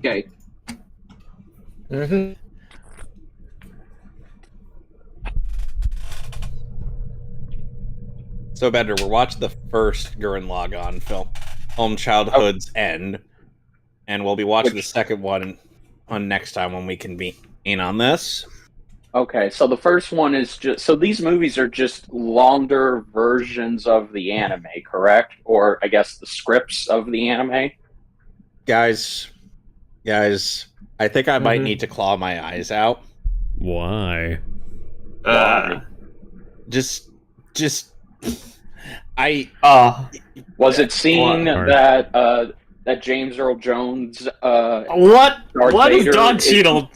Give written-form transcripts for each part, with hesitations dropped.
Okay. Mm-hmm. So, Bender, we're watching the first Gurren Lagann film, Home Childhood's End, and we'll be watching the second one on next time when we convene on this. Okay, so the first one is just so these movies are just longer versions of the anime, correct? Or I guess the scripts of the anime. Guys, I think I might need to claw my eyes out. Why? Why? Just Was it seen that James Earl Jones What is Vader Don is- Cheadle?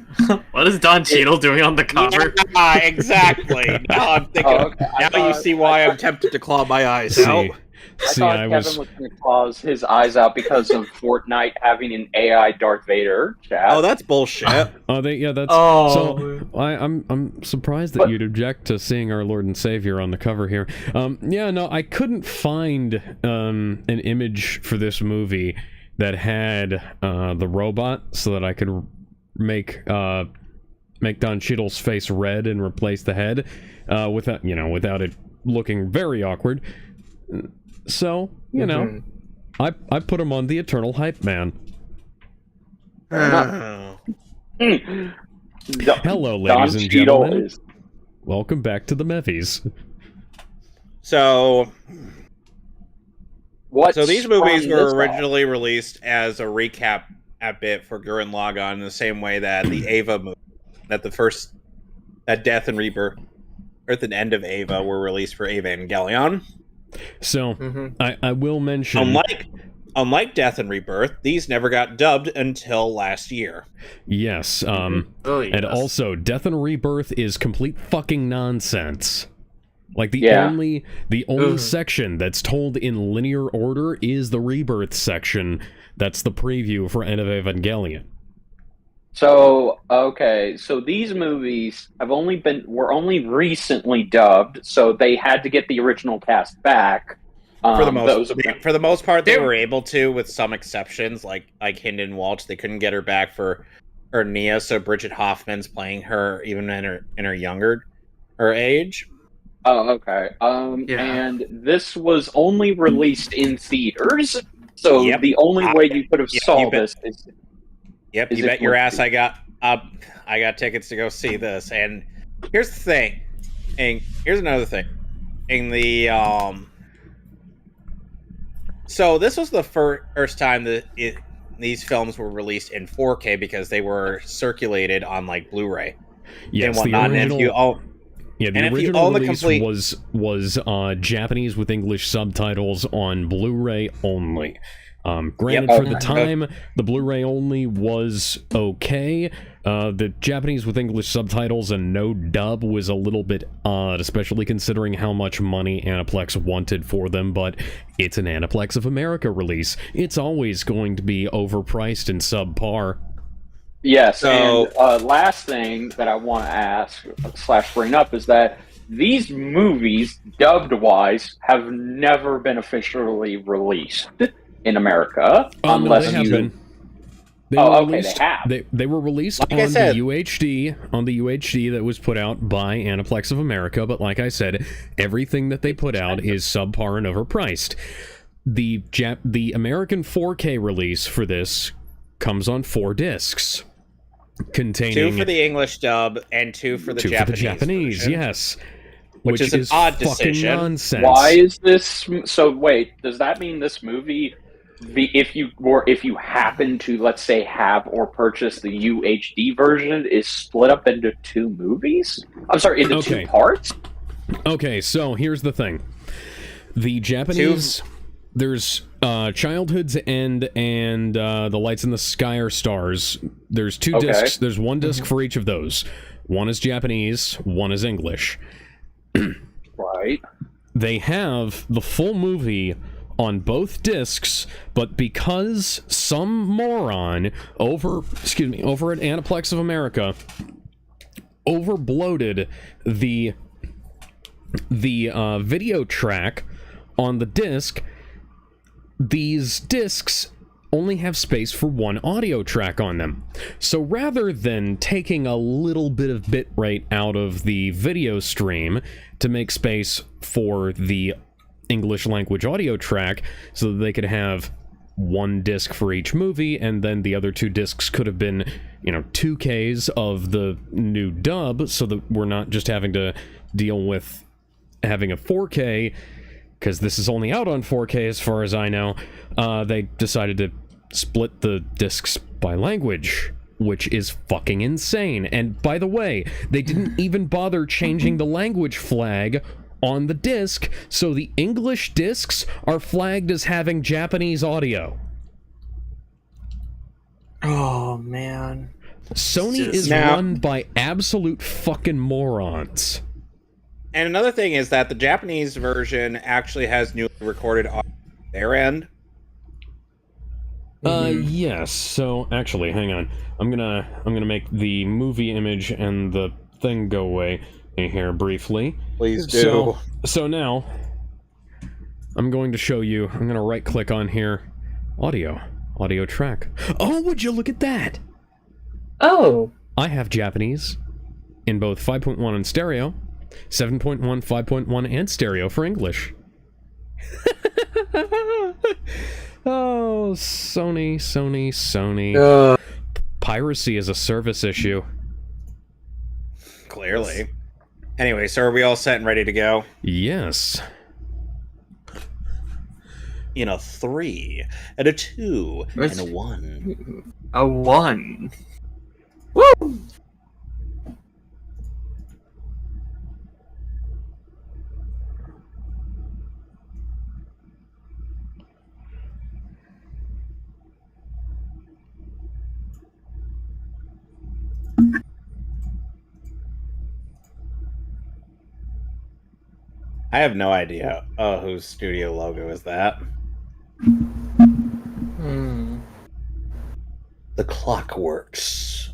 What is Don Cheadle doing on the cover? Yeah, exactly. Now I'm thinking. Okay. Now you see why I'm tempted to claw my eyes out. I thought Kevin was going to claw his eyes out because of Fortnite having an AI Darth Vader chat. Oh, that's bullshit. That's Oh. so. I'm surprised that you'd object to seeing our Lord and Savior on the cover here. I couldn't find an image for this movie that had the robot, so that I could make Don Cheadle's face red and replace the head without it looking very awkward. So, I put him on the Eternal Hype Man. Hello, ladies and gentlemen. Welcome back to the Mehvies. So these movies were this originally released as a recap bit for Gurren Lagann in the same way that the Ava movie, that Death and Rebirth, Earth and End of Ava were released for Evangelion. So, I will mention... Unlike Death and Rebirth, these never got dubbed until last year. Yes, yes. and also, Death and Rebirth is complete fucking nonsense. Like, the only section that's told in linear order is the Rebirth section. That's the preview for End of Evangelion. So, okay, so these movies were only recently dubbed, so they had to get the original cast back. For the most part, they were able to, with some exceptions, like Hinden Walsh. They couldn't get her back for Nia, so Bridget Hoffman's playing her even in her younger age. Oh, okay. And this was only released in theaters, so the only way you could have saw this is... Yep, you bet your ass I got tickets to go see this. And here's the thing. And here's another thing. In the so this was the first time that these films were released in 4K because they were circulated on like Blu-ray. Yes, and whatnot. the original. The original release was Japanese with English subtitles on Blu-ray only. Granted, for the time, the Blu-ray only was okay. The Japanese with English subtitles and no dub was a little bit odd, especially considering how much money Aniplex wanted for them, but it's an Aniplex of America release. It's always going to be overpriced and subpar. Yes, and last thing that I want to ask / bring up is that these movies, dubbed-wise, have never been officially released in America, unless they have been. They have. They were released on the UHD that was put out by Aniplex of America, but like I said, everything that they put out is subpar and overpriced. The American 4K release for this comes on 4 discs, containing 2 for the English dub and 2 for the Japanese version. Yes. Which is an odd decision. Nonsense. Why is this? So wait, does that mean this movie, if you happen to, let's say, have or purchase the UHD version, is split up into 2 movies? I'm sorry, into 2 parts? Okay, so here's the thing. The Japanese... There's Childhood's End and The Lights in the Sky Are Stars. There's 2 discs. There's 1 disc for each of those. 1 is Japanese, 1 is English. Right. They have the full movie on both discs, but because some moron over at Aniplex of America overbloated the video track on the disc, these discs only have space for one audio track on them. So rather than taking a little bit of bitrate out of the video stream to make space for the English language audio track so that they could have one disc for each movie, and then the other 2 discs could have been, 2Ks of the new dub, so that we're not just having to deal with having a 4K, because this is only out on 4K as far as I know. They decided to split the discs by language, which is fucking insane. And by the way, they didn't even bother changing the language flag on the disc, so the English discs are flagged as having Japanese audio. Oh, man. Sony is run by absolute fucking morons. And another thing is that the Japanese version actually has newly recorded audio on their end. Yes. So actually, hang on. I'm gonna make the movie image and the thing go away here briefly. Please do. So now, I'm going to show you. I'm gonna right-click on here, audio track. Oh, would you look at that? Oh. I have Japanese in both 5.1 and stereo, 7.1, 5.1, and stereo for English. Oh, Sony. Piracy is a service issue. Clearly. Anyway, so are we all set and ready to go? Yes. In a 3, and a 2, and a 1. A 1. Woo! I have no idea whose studio logo is that. The Clockworks.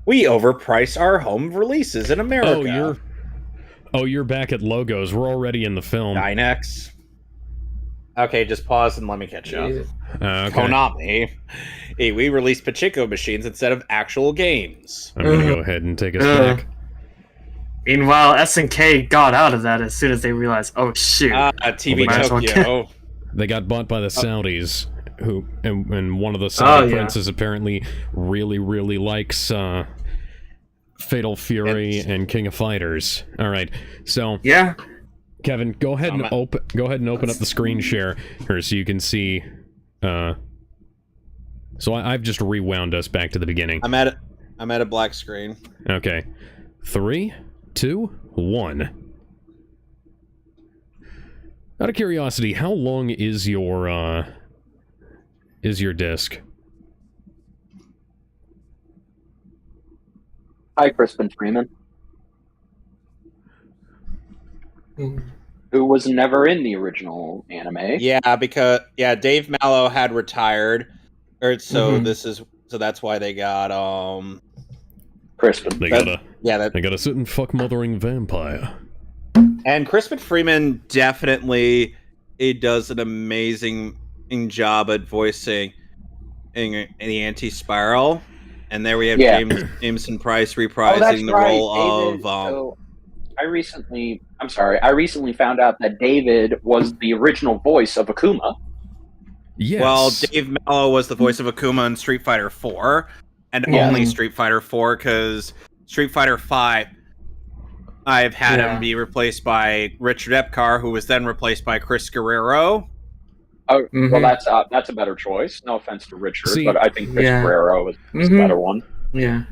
We overprice our home releases in America. You're back at logos. We're already in the film. Dynex. Okay, just pause and let me catch up. Okay. Konami. Hey, we release Pachinko machines instead of actual games. I'm gonna go ahead and take us back. Meanwhile, SNK got out of that as soon as they realized, oh shoot. TV Tokyo. They got bought by the Saudis, and one of the Saudi princes apparently really, really likes Fatal Fury and King of Fighters. All right, so Kevin, go ahead and open up the screen share here so you can see. So I've just rewound us back to the beginning. I'm at a black screen. Okay, 3, 2, 1. Out of curiosity, how long is your disc? Hi, Crispin Freeman. Who was never in the original anime. Yeah, because Dave Mallow had retired, so that's why they got Crispin. They gotta sit and fuck mothering vampire. And Crispin Freeman definitely does an amazing job at voicing in the Anti-Spiral. And there we have Jameson Price reprising the role David, of. I recently found out that David was the original voice of Akuma. Yes. Well, Dave Mallow was the voice of Akuma in Street Fighter 4, and only Street Fighter 4, because Street Fighter 5, I've had him be replaced by Richard Epcar, who was then replaced by Chris Guerrero. Oh, well, that's a better choice. No offense to Richard, but I think Chris Guerrero is the better one. Yeah.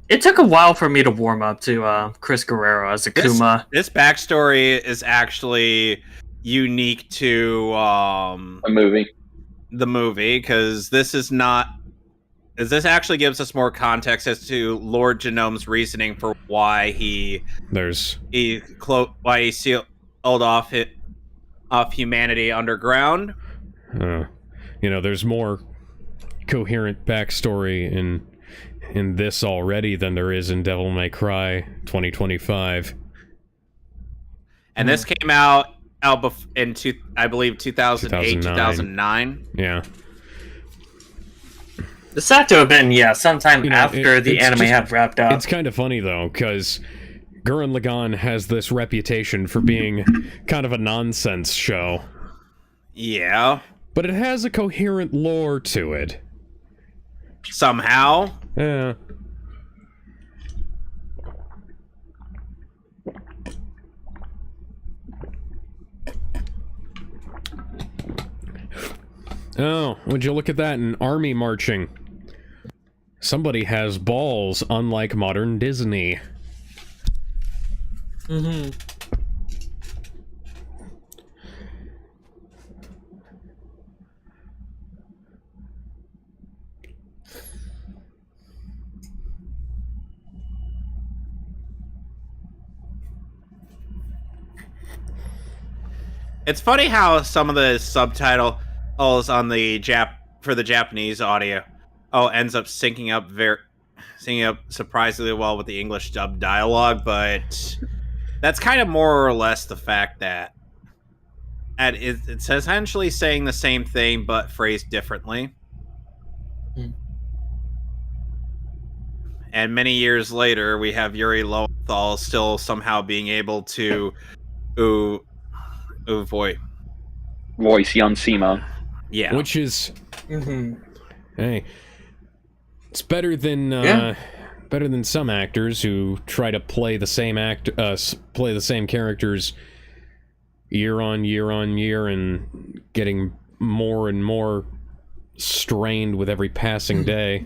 It took a while for me to warm up to Chris Guerrero as Akuma. This backstory is actually unique to the movie, because this actually gives us more context as to Lord Genome's reasoning for why he sealed off humanity underground. There's more coherent backstory in this already than there is in Devil May Cry 2025. And this came out out I believe 2008, 2009. Yeah. This had to have been, sometime after the anime had wrapped up. It's kind of funny, though, because Gurren Lagann has this reputation for being kind of a nonsense show. Yeah. But it has a coherent lore to it. Somehow. Yeah. Oh, would you look at that in army marching? Somebody has balls, unlike modern Disney. Mm-hmm. It's funny how some of the subtitles on the for the Japanese audio ends up syncing up surprisingly well with the English dub dialogue, but that's kind of more or less the fact that it's essentially saying the same thing but phrased differently. Mm. And many years later, we have Yuri Lowenthal still somehow being able to voice young Simone. Yeah, which is, hey, it's better than some actors who try to play the same characters year on year on year and getting more and more strained with every passing day.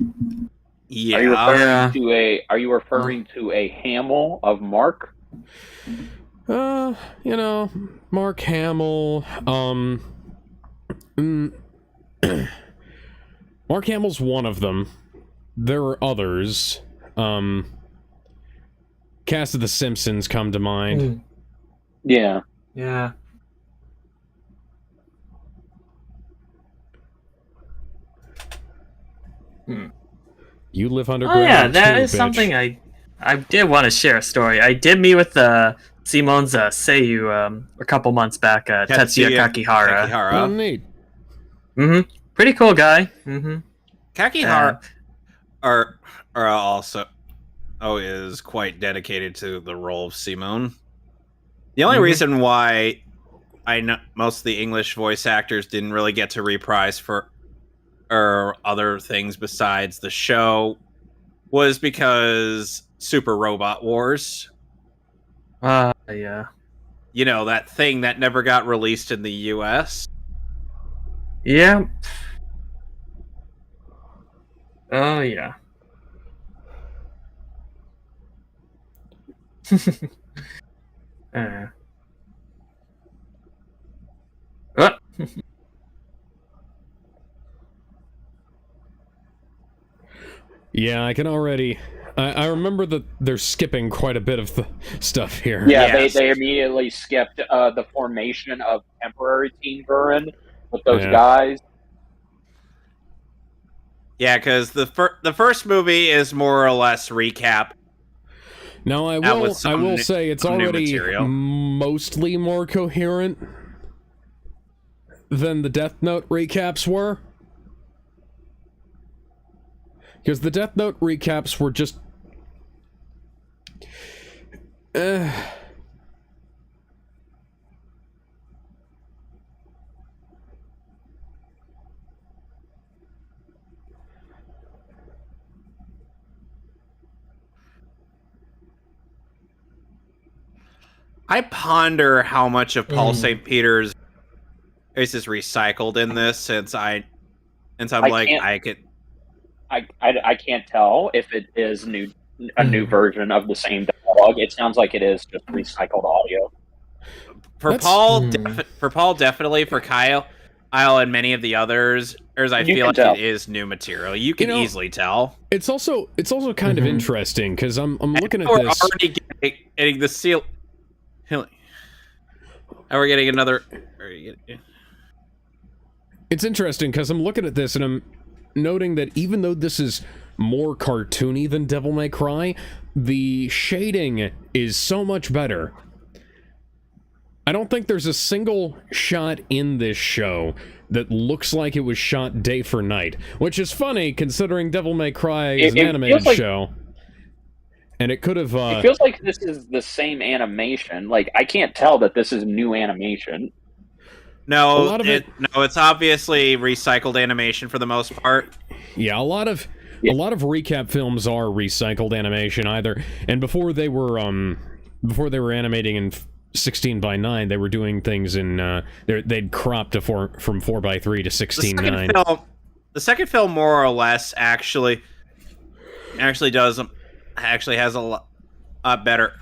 Yeah. Are you referring to a Hamill of Mark? Mark Hamill, Mark Hamill's one of them. There are others. Cast of The Simpsons come to mind. Yeah. Yeah. You live underground. Oh yeah, that too, is bitch. something I did want to share a story. I did meet with Simon's Seiyu a couple months back, Tetsuya Kakihara. Oh, neat. Mm-hmm. Pretty cool guy. Mm-hmm. Kakihara are also is quite dedicated to the role of Simone. The only reason why I know most of the English voice actors didn't really get to reprise for other things besides the show was because Super Robot Wars. Yeah. You know, that thing that never got released in the US. Yeah. Oh, yeah. Yeah, I can already... I remember that they're skipping quite a bit of the stuff here. Yeah, yes. They immediately skipped the formation of temporary Team Gurren with those guys. Yeah, because the first movie is more or less recap. Now, I will say it's already mostly more coherent than the Death Note recaps were. Because the Death Note recaps were just... I ponder how much of Paul St. Peter's is recycled in this, since I can't tell if it is a new version of the same dialogue. It sounds like it is just recycled audio. For Paul, definitely. For Kyle, and many of the others, I feel like it is new material. You can easily tell. It's also kind of interesting because I'm looking at this. We're already getting the seal. And we're getting another. It's interesting because I'm looking at this and I'm noting that even though this is more cartoony than Devil May Cry, the shading is so much better. I don't think there's a single shot in this show that looks like it was shot day for night, which is funny considering Devil May Cry is an animated show. And it could have... it feels like this is the same animation. Like, I can't tell that this is new animation. No, it's obviously recycled animation for the most part. Yeah, a lot of recap films are recycled animation either. And before they were animating in 16:9, they were doing things in they'd cropped from 4:3 to 16:9. The second film more or less actually has a lot better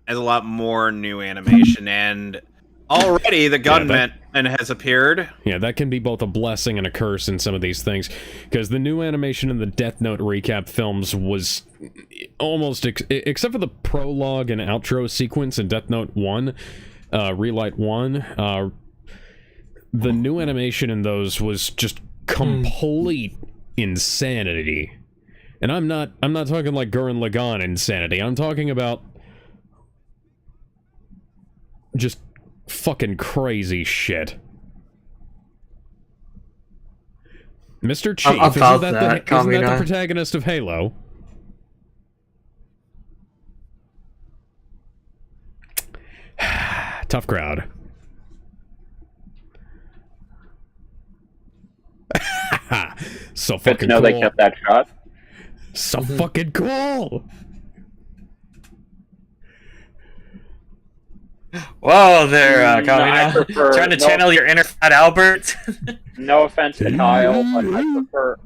has a lot more new animation, and already the gunman has appeared. Yeah, that can be both a blessing and a curse in some of these things, because the new animation in the Death Note recap films was almost, except for the prologue and outro sequence in Death Note 1, Relight 1, the new animation in those was just complete insanity. And I'm not talking like Gurren-Lagann insanity. I'm talking about just fucking crazy shit. Mr. Chief, isn't that the protagonist of Halo? Tough crowd. So fucking cool. Good to know they kept that shot. So fucking cool! Whoa there, trying to channel your inner Fat Albert. No offense to Kyle, but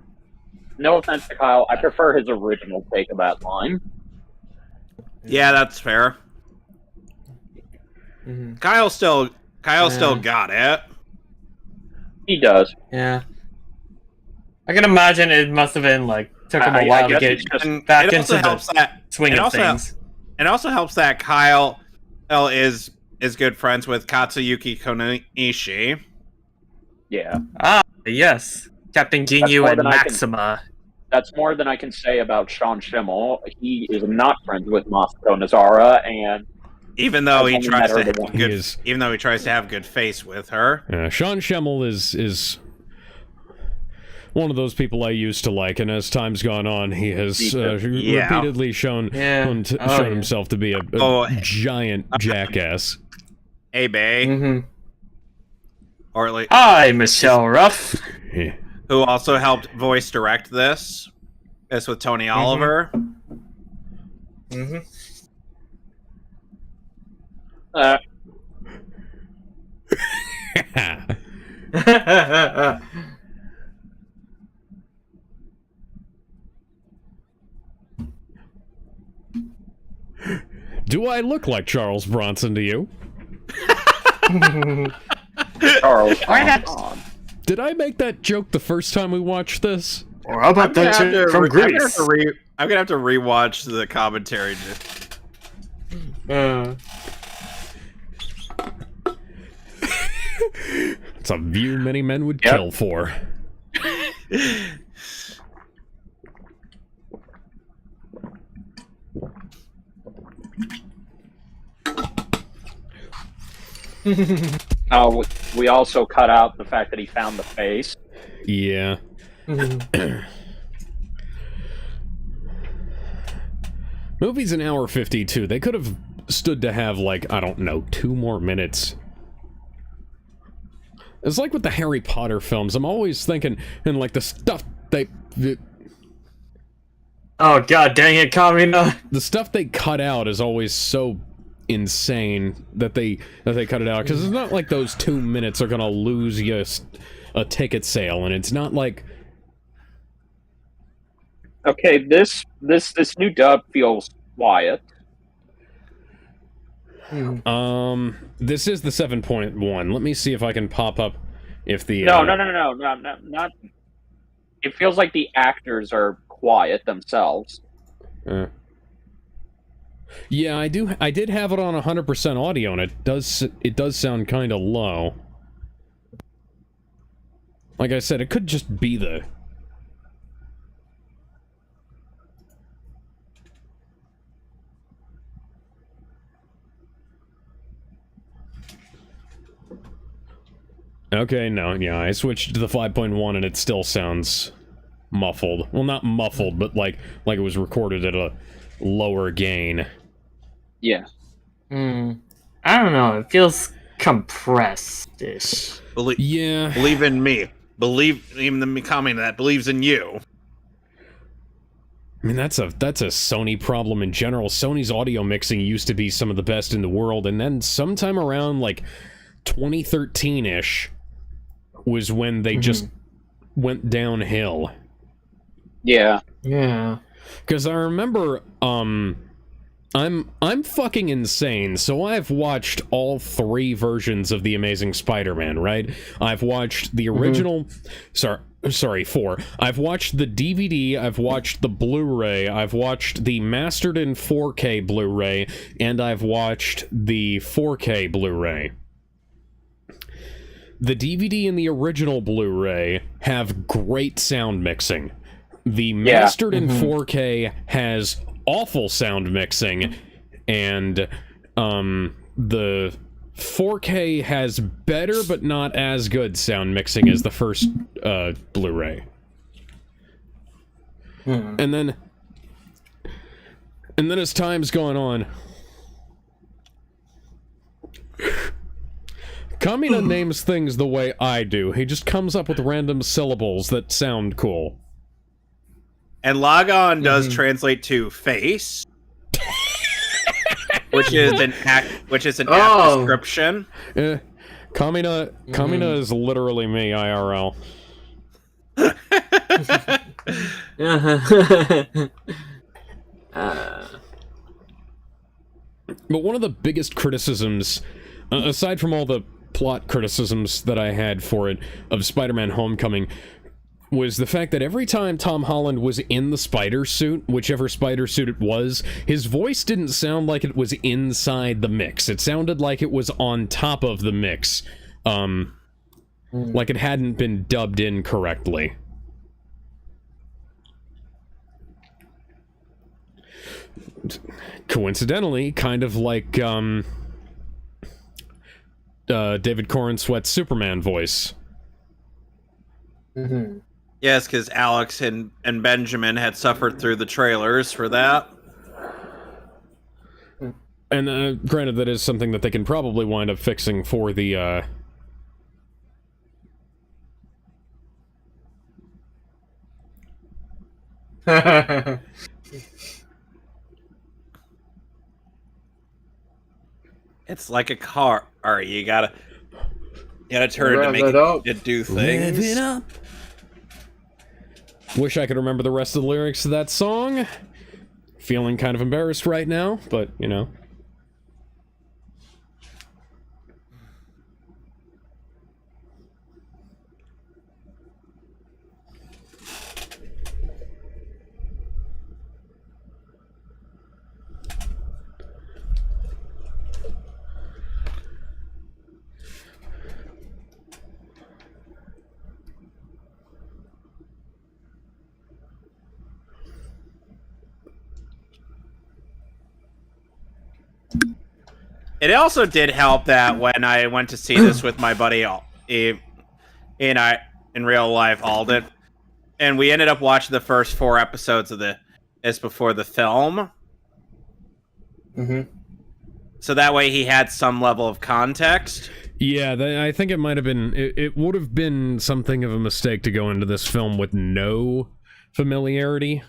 I prefer his original take of that line. Yeah, that's fair. Kyle still got it. He does. Yeah. I can imagine it must have been like took him a while to get back into the swing of things. It also helps that Kyle is good friends with Katsuyuki Konishi. Yeah. Ah, yes. Captain Ginyu and Maxima. That's more than I can say about Sean Schimmel. He is not friends with Masako Nozawa, and even though he tries to have good face with her. Sean Schimmel is one of those people I used to like, and as time's gone on, he has repeatedly shown himself to be a giant jackass. Hey, Bay. Or like, hi, Michelle Ruff. Who also helped voice direct this. This with Tony Oliver. Do I look like Charles Bronson to you? Charles, did I make that joke the first time we watched this? Or how about that shit from Greece? I'm gonna have to rewatch the commentary. It's a view many men would kill for. We also cut out the fact that he found the face. Yeah. Movie's an hour 52. They could have stood to have, like, I don't know, 2 more minutes. It's like with the Harry Potter films. I'm always thinking, and like the stuff they... Oh, god dang it, Kamina. The stuff they cut out is always so insane that they cut it out, because it's not like those 2 minutes are gonna lose you a ticket sale, and it's not like... Okay, this new dub feels quiet. This is the 7.1. Let me see if I can pop up if the... No, not... It feels like the actors are quiet themselves. Yeah, I did have it on 100% audio, and it does sound kind of low. Like I said, it could just be the... Okay, no, yeah, I switched to the 5.1 and it still sounds muffled. Well, not muffled, but like it was recorded at a lower gain. Yeah. I don't know. It feels compressed-ish. Yeah. Believe in me. Believe even the comment that believes in you. I mean, that's a Sony problem in general. Sony's audio mixing used to be some of the best in the world, and then sometime around like 2013-ish was when they just went downhill. Yeah. Yeah. Because I remember, I'm fucking insane, so I've watched all 3 versions of The Amazing Spider-Man, right? I've watched the original... Sorry, 4. I've watched the DVD, I've watched the Blu-ray, I've watched the mastered in 4K Blu-ray, and I've watched the 4K Blu-ray. The DVD and the original Blu-ray have great sound mixing. The mastered in 4K has awful sound mixing, and the 4K has better but not as good sound mixing as the first Blu-ray. And then as time's gone on, Kamina names things the way I do. He just comes up with random syllables that sound cool. And Lagann does translate to face, which is an apt description. Kamina is literally me IRL. But one of the biggest criticisms, aside from all the plot criticisms that I had for it, of Spider-Man Homecoming, was the fact that every time Tom Holland was in the spider suit, whichever spider suit it was, his voice didn't sound like it was inside the mix. It sounded like it was on top of the mix. Like it hadn't been dubbed in correctly. Coincidentally, kind of like David Corenswet's Superman voice. Yes, because Alex and Benjamin had suffered through the trailers for that. And granted, that is something that they can probably wind up fixing for the It's like a car. Alright, you gotta turn it to make it do things. Live it up. Wish I could remember the rest of the lyrics to that song. Feeling kind of embarrassed right now, but, you know. It also did help that when I went to see this with my buddy in real life, Alden, and we ended up watching the first 4 episodes of this before the film. So that way he had some level of context. Yeah, I think it might have been... It would have been something of a mistake to go into this film with no familiarity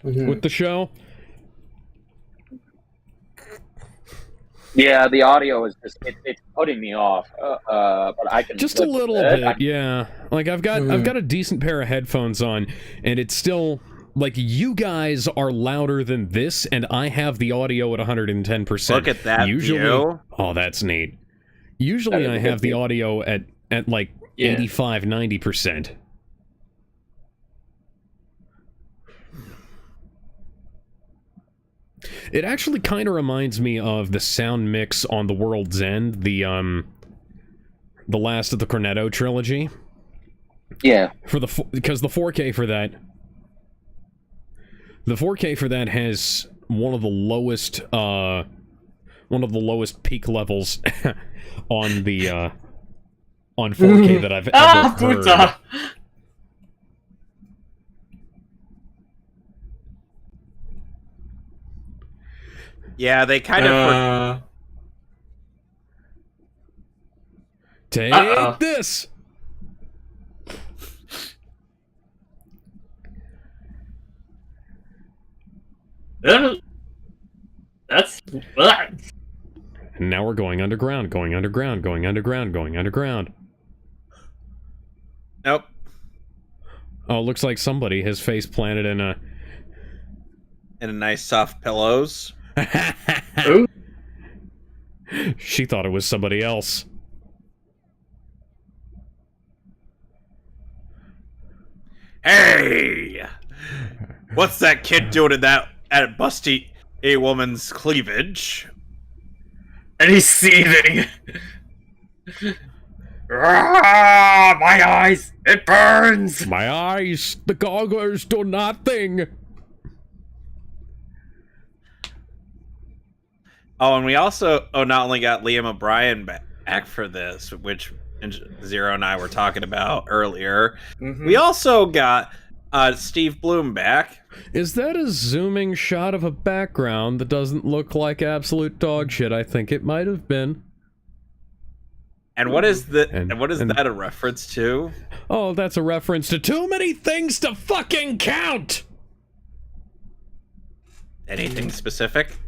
with the show. Yeah, the audio is just it's putting me off. But I can just a little bit. Yeah, like I've got a decent pair of headphones on, and it's still like you guys are louder than this, and I have the audio at 110%. Look at that view. Oh, that's neat. Usually I have the audio at like 85, 90%. It actually kind of reminds me of the sound mix on The World's End, the last of the Cornetto trilogy. Yeah. Because the 4K for that... The 4K for that has one of the lowest peak levels on the on 4K that I've ever heard. Puta! Yeah, they kind of... Take this! That's... And now we're going underground, going underground, going underground, going underground. Nope. Oh, looks like somebody has face planted in a... And a nice soft pillows. She thought it was somebody else. Hey! What's that kid doing at busty a woman's cleavage? And he's seething. My eyes! It burns! My eyes! The goggles do nothing! Oh, and we also not only got Liam O'Brien back for this, which Zero and I were talking about earlier, we also got Steve Blum back. Is that a zooming shot of a background that doesn't look like absolute dog shit? I think it might have been. And what is that a reference to? Oh, that's a reference to too many things to fucking count! Anything specific?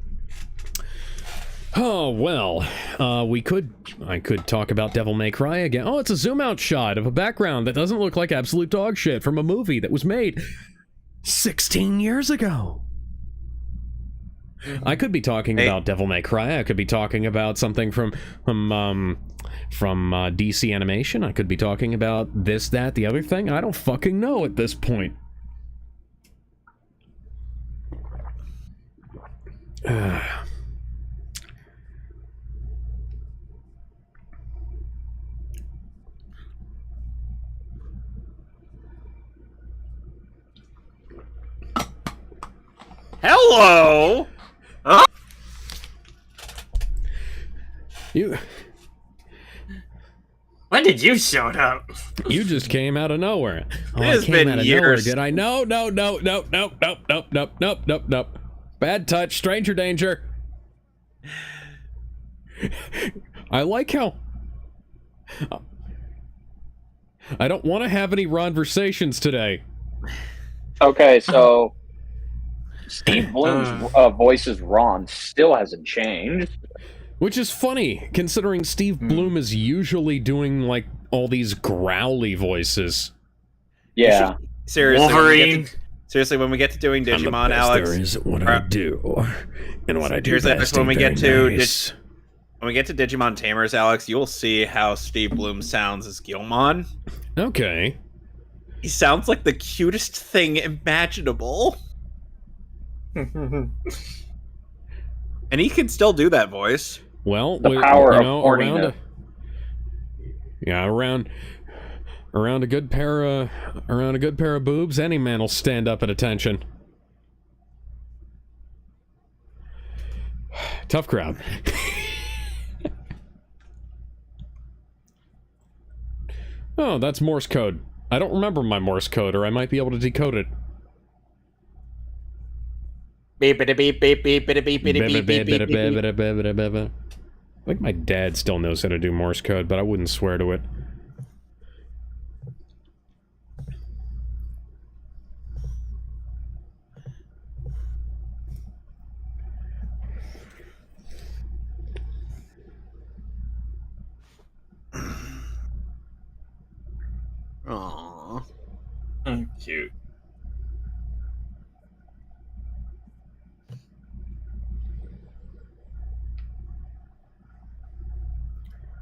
Oh, well, I could talk about Devil May Cry again. Oh, it's a zoom out shot of a background that doesn't look like absolute dog shit from a movie that was made 16 years ago. I could be talking about Devil May Cry. I could be talking about something from DC Animation. I could be talking about this, that, the other thing. I don't fucking know at this point. Hello! When did you show up? You just came out of nowhere. Oh, it has been years. Did I? No. Bad touch, stranger danger. I like how... I don't want to have any conversations today. Okay, so... Steve Blum's voice's Ron still hasn't changed. Which is funny, considering Steve Blum is usually doing, like, all these growly voices. Yeah. Seriously, Wolverine. When we get to doing Digimon, Alex... There is what I do, and what I do best when we get to nice. When we get to Digimon Tamers, Alex, you'll see how Steve Blum sounds as Guilmon. Okay. He sounds like the cutest thing imaginable. And he can still do that voice. Well, the power of around a good pair of boobs, any man will stand up at attention. Tough crowd. Oh, that's Morse code. I don't remember my Morse code, or I might be able to decode it. Beep beep beep beep beep beep beep beep beep. I think my dad still knows how to do Morse code, but I wouldn't swear to it. Aww. Cute.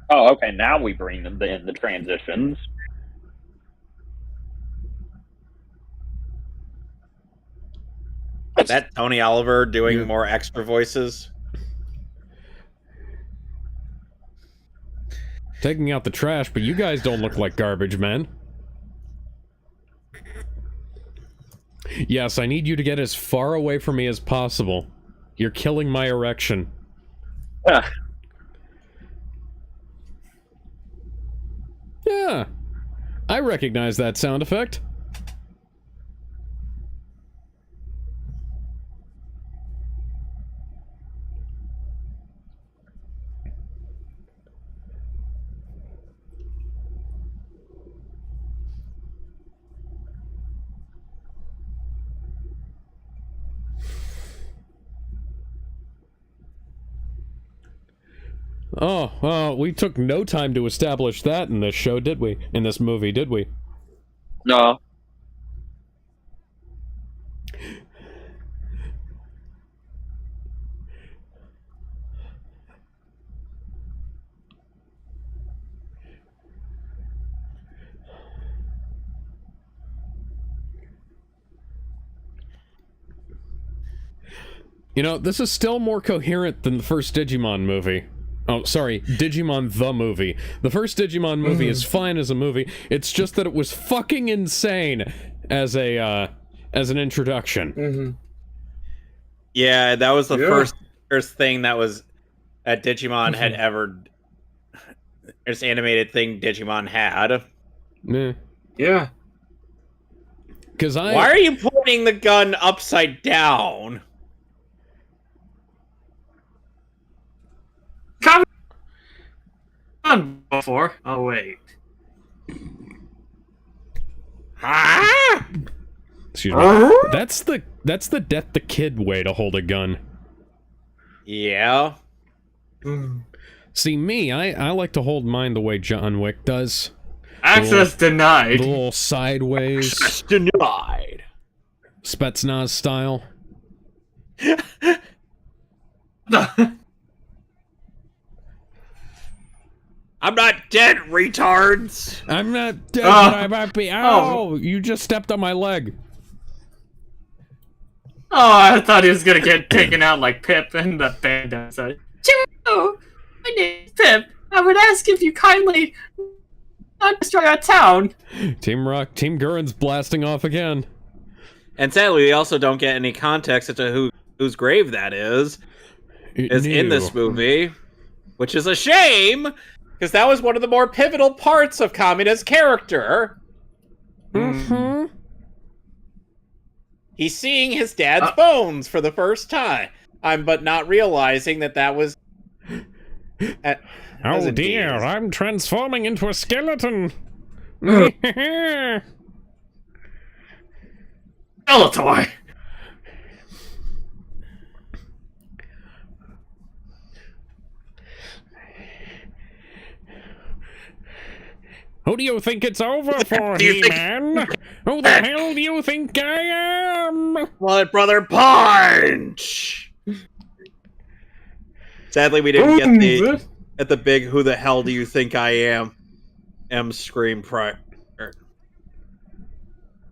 Oh, okay, now we bring them in the transitions. Is that Tony Oliver doing more extra voices? Taking out the trash, but you guys don't look like garbage men. Yes, I need you to get as far away from me as possible. You're killing my erection. Yeah, I recognize that sound effect. Oh, we took no time to establish that in this show, did we? In this movie, did we? No. You know, this is still more coherent than the first Digimon movie. Oh, sorry, Digimon the movie. The first Digimon movie is fine as a movie. It's just that it was fucking insane as an introduction. Yeah, that was the first thing that was that Digimon had ever. First animated thing Digimon had. Yeah. Why are you pointing the gun upside down? Come on before. Oh wait. Excuse me. That's the Death the Kid way to hold a gun. Yeah. See, me, I like to hold mine the way John Wick does. Access denied. The little sideways. Access denied. Spetsnaz style. I'm not dead, retards! I'm not dead, but I might be. Ow! You just stepped on my leg. Oh, I thought he was gonna get taken out like Pip in the band episode. Hello, my name's Pip. I would ask if you kindly not destroy our town. Team Gurren's blasting off again. And sadly, we also don't get any context as to whose grave that is in this movie, which is a shame, because that was one of the more pivotal parts of Kamina's character. He's seeing his dad's bones for the first time, but not realizing that was... Oh dear, I'm transforming into a skeleton! Skeletor! Who do you think it's over for, He-Man? Who the hell do you think I am? Blood Brother Punch! Sadly, we didn't get the big "Who the hell do you think I am?" scream prior.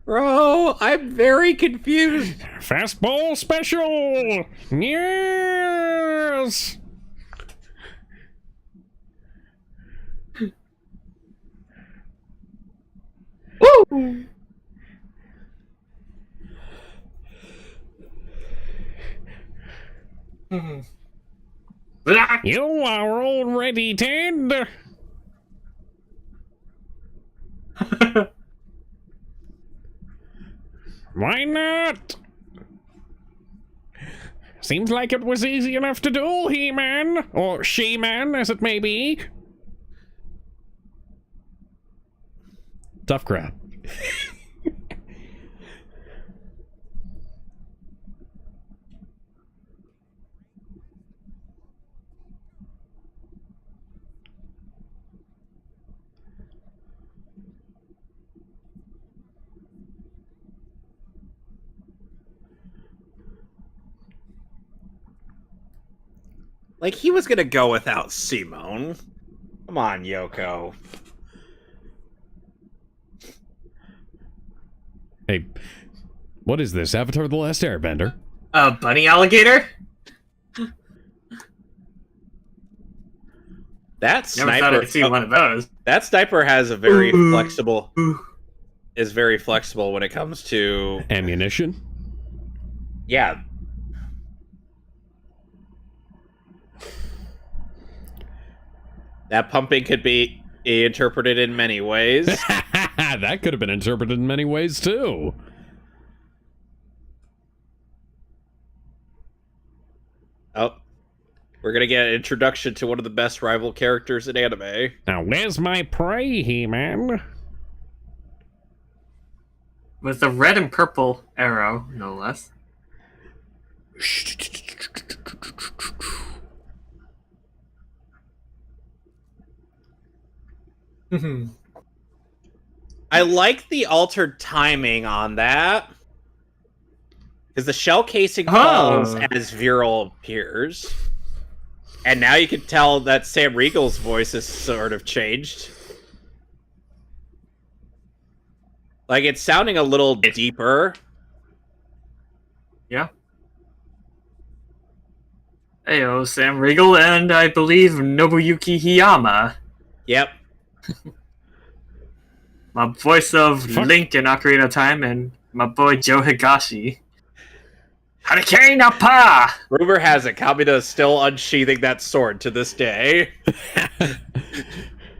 Bro, I'm very confused. Fastball special! Yes! Woo! You are already dead! Why not? Seems like it was easy enough to do, He-Man, or She-Man, as it may be. Tough crowd. Like, he was gonna go without Simone. Come on, Yoko. Hey, what is this? Avatar: The Last Airbender? Bunny alligator? That sniper. Never thought I'd see one of those. That sniper has a very flexible. Is very flexible when it comes to ammunition. Yeah. That pumping could be interpreted in many ways. That could have been interpreted in many ways, too. Oh. We're going to get an introduction to one of the best rival characters in anime. Now, where's my prey, He-Man? With the red and purple arrow, no less. I like the altered timing on that. Because the shell casing falls as Viral appears. And now you can tell that Sam Riegel's voice has sort of changed. Like, it's sounding a little deeper. Yeah. Heyo, Sam Riegel and I believe Nobuyuki Hiyama. Yep. My voice of Link in Ocarina of Time and my boy Joe Higashi. Hurricane Pa! Rumor has it, Kamina is still unsheathing that sword to this day.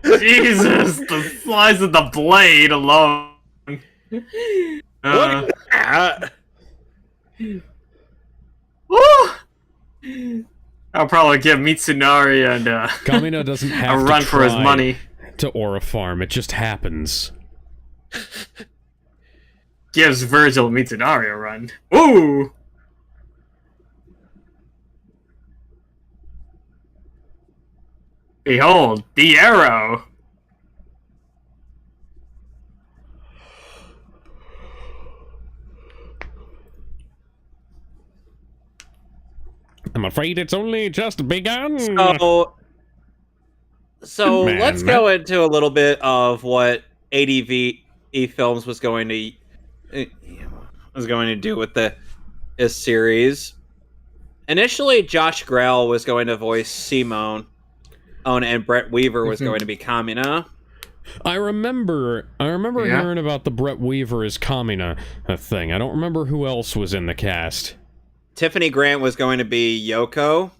Jesus, the size of the blade alone. Look at that! Woo! I'll probably give Mitsunari and Kamina doesn't have a run to for his money. To Aura Farm, it just happens. Gives Virgil Mitsunari a run. Ooh! Behold, the arrow! I'm afraid it's only just begun. So let's go into a little bit of what ADV Films was going to do with this series. Initially, Josh Grell was going to voice Simone, and Brett Weaver was going to be Kamina. I remember hearing about the Brett Weaver as Kamina thing. I don't remember who else was in the cast. Tiffany Grant was going to be Yoko.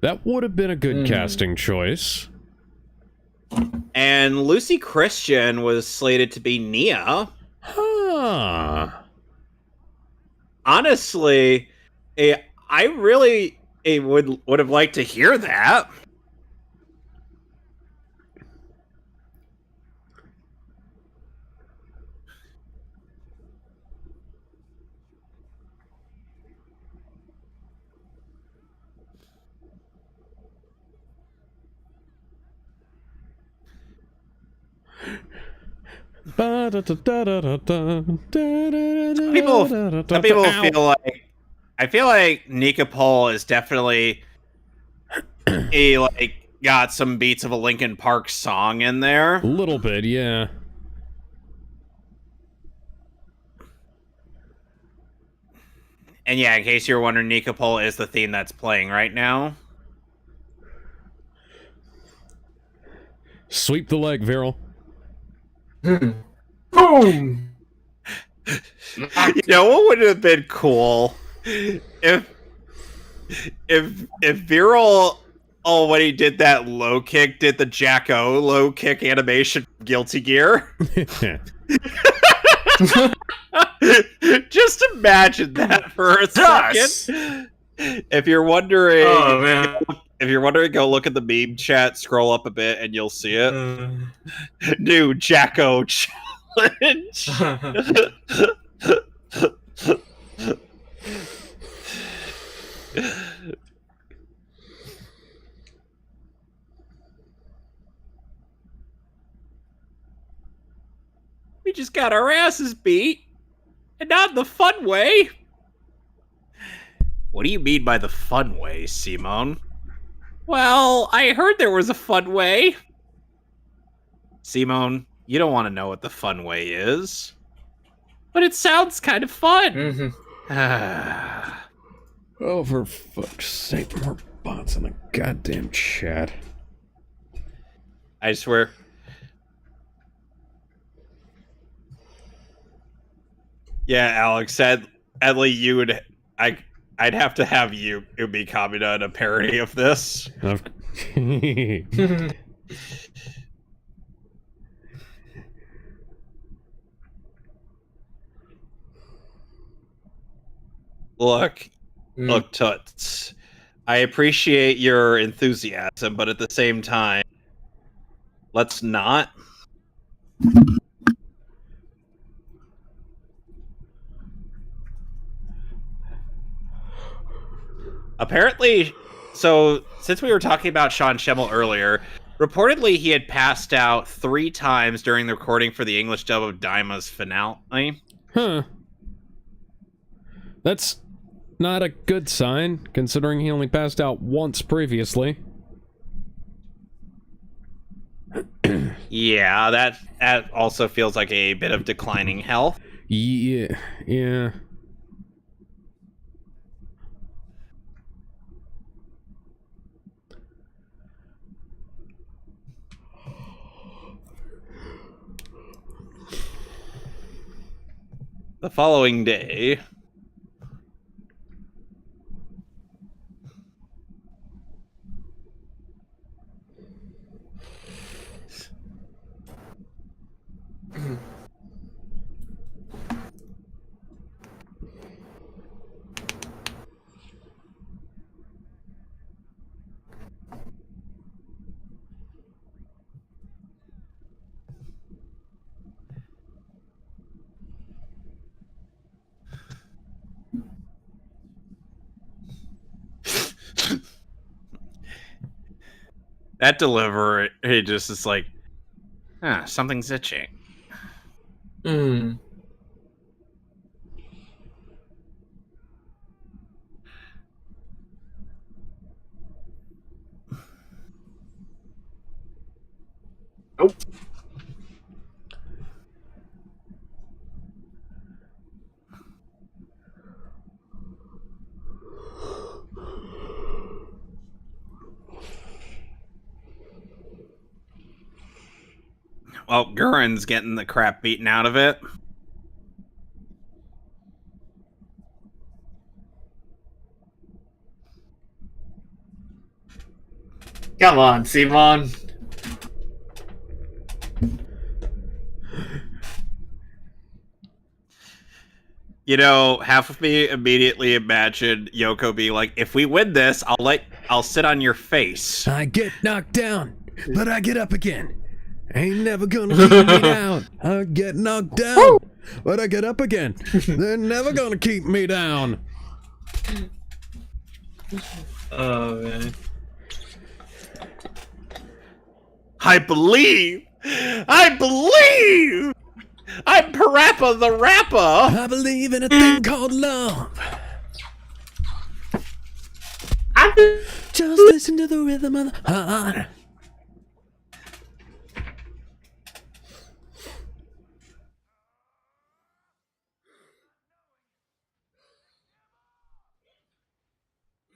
That would have been a good casting choice. And Lucy Christian was slated to be Nia. Huh. Honestly, I really would have liked to hear that. People feel like I feel like Nika Pole is definitely got some beats of a Linkin Park song in there. A little bit, yeah. And yeah, in case you're wondering, Nika Pole is the theme that's playing right now. Sweep the leg, Viral. Boom! You know what would have been cool if Viral, when he did that low kick, did the Jack-O low kick animation from Guilty Gear. Just imagine that for a second. If you're wondering, go look at the meme chat, scroll up a bit, and you'll see it. New Jack-O challenge. We just got our asses beat, and not in the fun way. What do you mean by the fun way, Simone? Well, I heard there was a fun way. Simone, you don't want to know what the fun way is. But it sounds kind of fun. Oh, for fuck's sake, more bots in the goddamn chat. I swear. Yeah, Alex, sadly, you would... I'd have to have you be Kamina in a parody of this. Look, Toots. I appreciate your enthusiasm, but at the same time, let's not. Apparently, so since we were talking about Sean Schemmel earlier, reportedly he had passed out 3 times during the recording for the English dub of Daima's finale. Huh. That's not a good sign, considering he only passed out once previously. Yeah, that also feels like a bit of declining health. Yeah. The following day... That delivery, he just is like, something's itching. Oh. Well, Gurren's getting the crap beaten out of it. Come on, Simon. You know, half of me immediately imagined Yoko be like, if we win this, I'll sit on your face. I get knocked down, but I get up again. Ain't never gonna keep me down. I get knocked down, but I get up again. They're never gonna keep me down. Oh, man. I believe! I'm Parappa the Rapper! I believe in a thing called love. Just listen to the rhythm of the heart.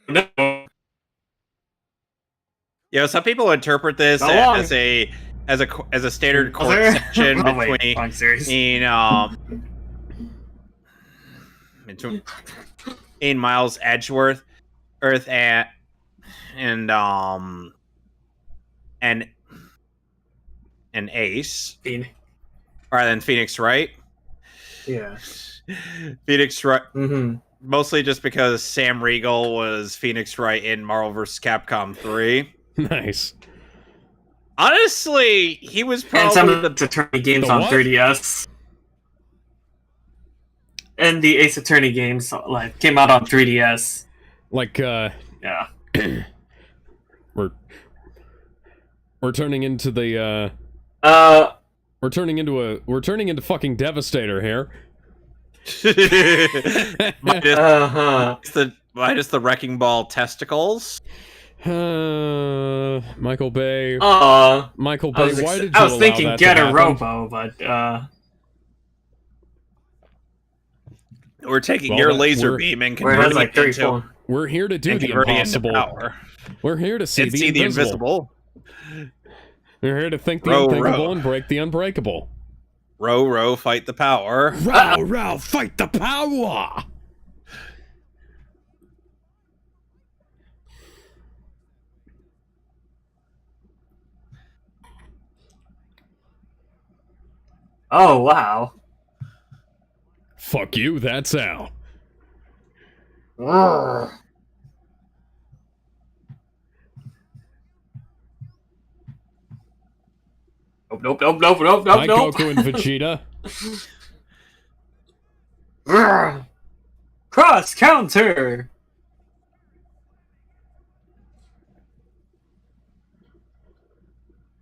No. You know, some people interpret this as a standard court section between Miles Edgeworth, Earth and Ace, rather than Phoenix Wright. Yeah. Phoenix Wright. Mm-hmm. Mostly just because Sam Riegel was Phoenix Wright in Marvel vs. Capcom 3. Nice. Honestly, he was probably and some of the Attorney games on 3DS. And the Ace Attorney games came out on 3DS. Yeah. We're turning into the we're turning into fucking Devastator here. minus the Wrecking Ball testicles. Michael Bay. Michael Bay, why did you I was allow thinking that Get to a happen? Robo, but we're taking your laser beam and converting it into. We're here to do the impossible. We're here to see the invisible. We're here to think the unthinkable and break the unbreakable. Row, fight the power. Row, fight the power! Oh, wow. Fuck you, that's how. Nope, nope. Hi, Goku and Vegeta. Cross counter.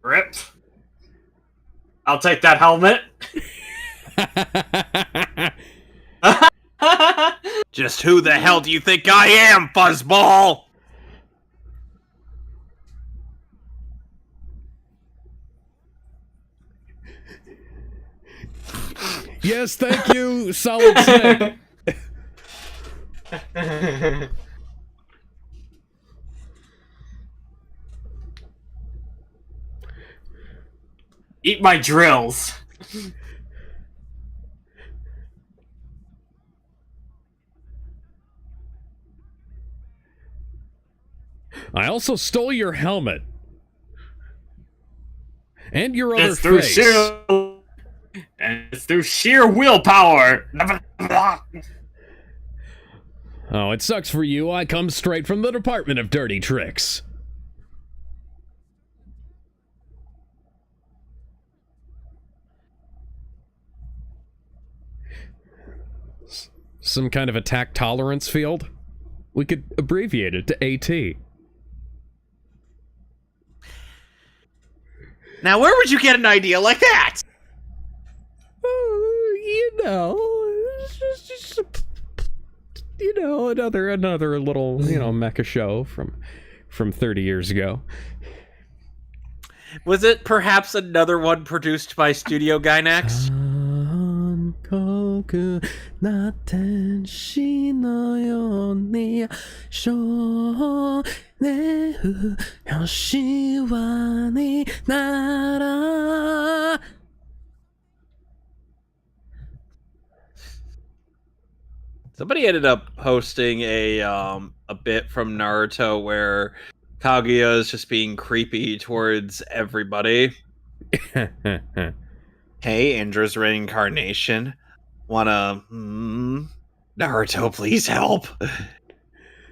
Rip. I'll take that helmet. Just who the hell do you think I am, fuzzball? Yes, thank you, Solid Snake. Eat my drills. I also stole your helmet. And your other face. It's through sheer willpower. Oh, it sucks for you. I come straight from the Department of Dirty Tricks. Some kind of attack tolerance field? We could abbreviate it to AT. Now, where would you get an idea like that? Another little, mecha show from 30 years ago. Was it perhaps another one produced by Studio Gainax? Somebody ended up posting a bit from Naruto where Kaguya is just being creepy towards everybody. Hey, Indra's reincarnation. Naruto, please help.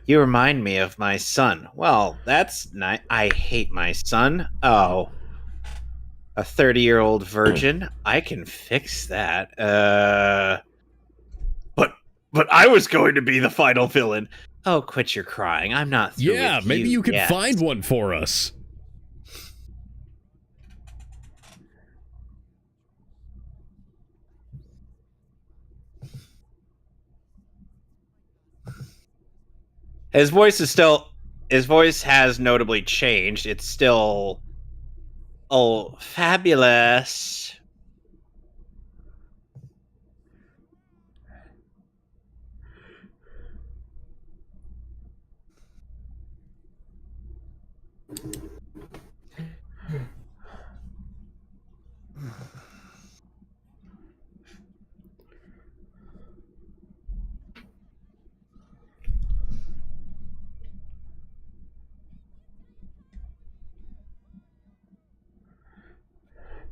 You remind me of my son. Well, that's nice. I hate my son. Oh. A 30-year-old virgin? I can fix that. But I was going to be the final villain. Oh, quit your crying. I'm not through with maybe you could yet. find one for us. His voice has notably changed. It's still fabulous.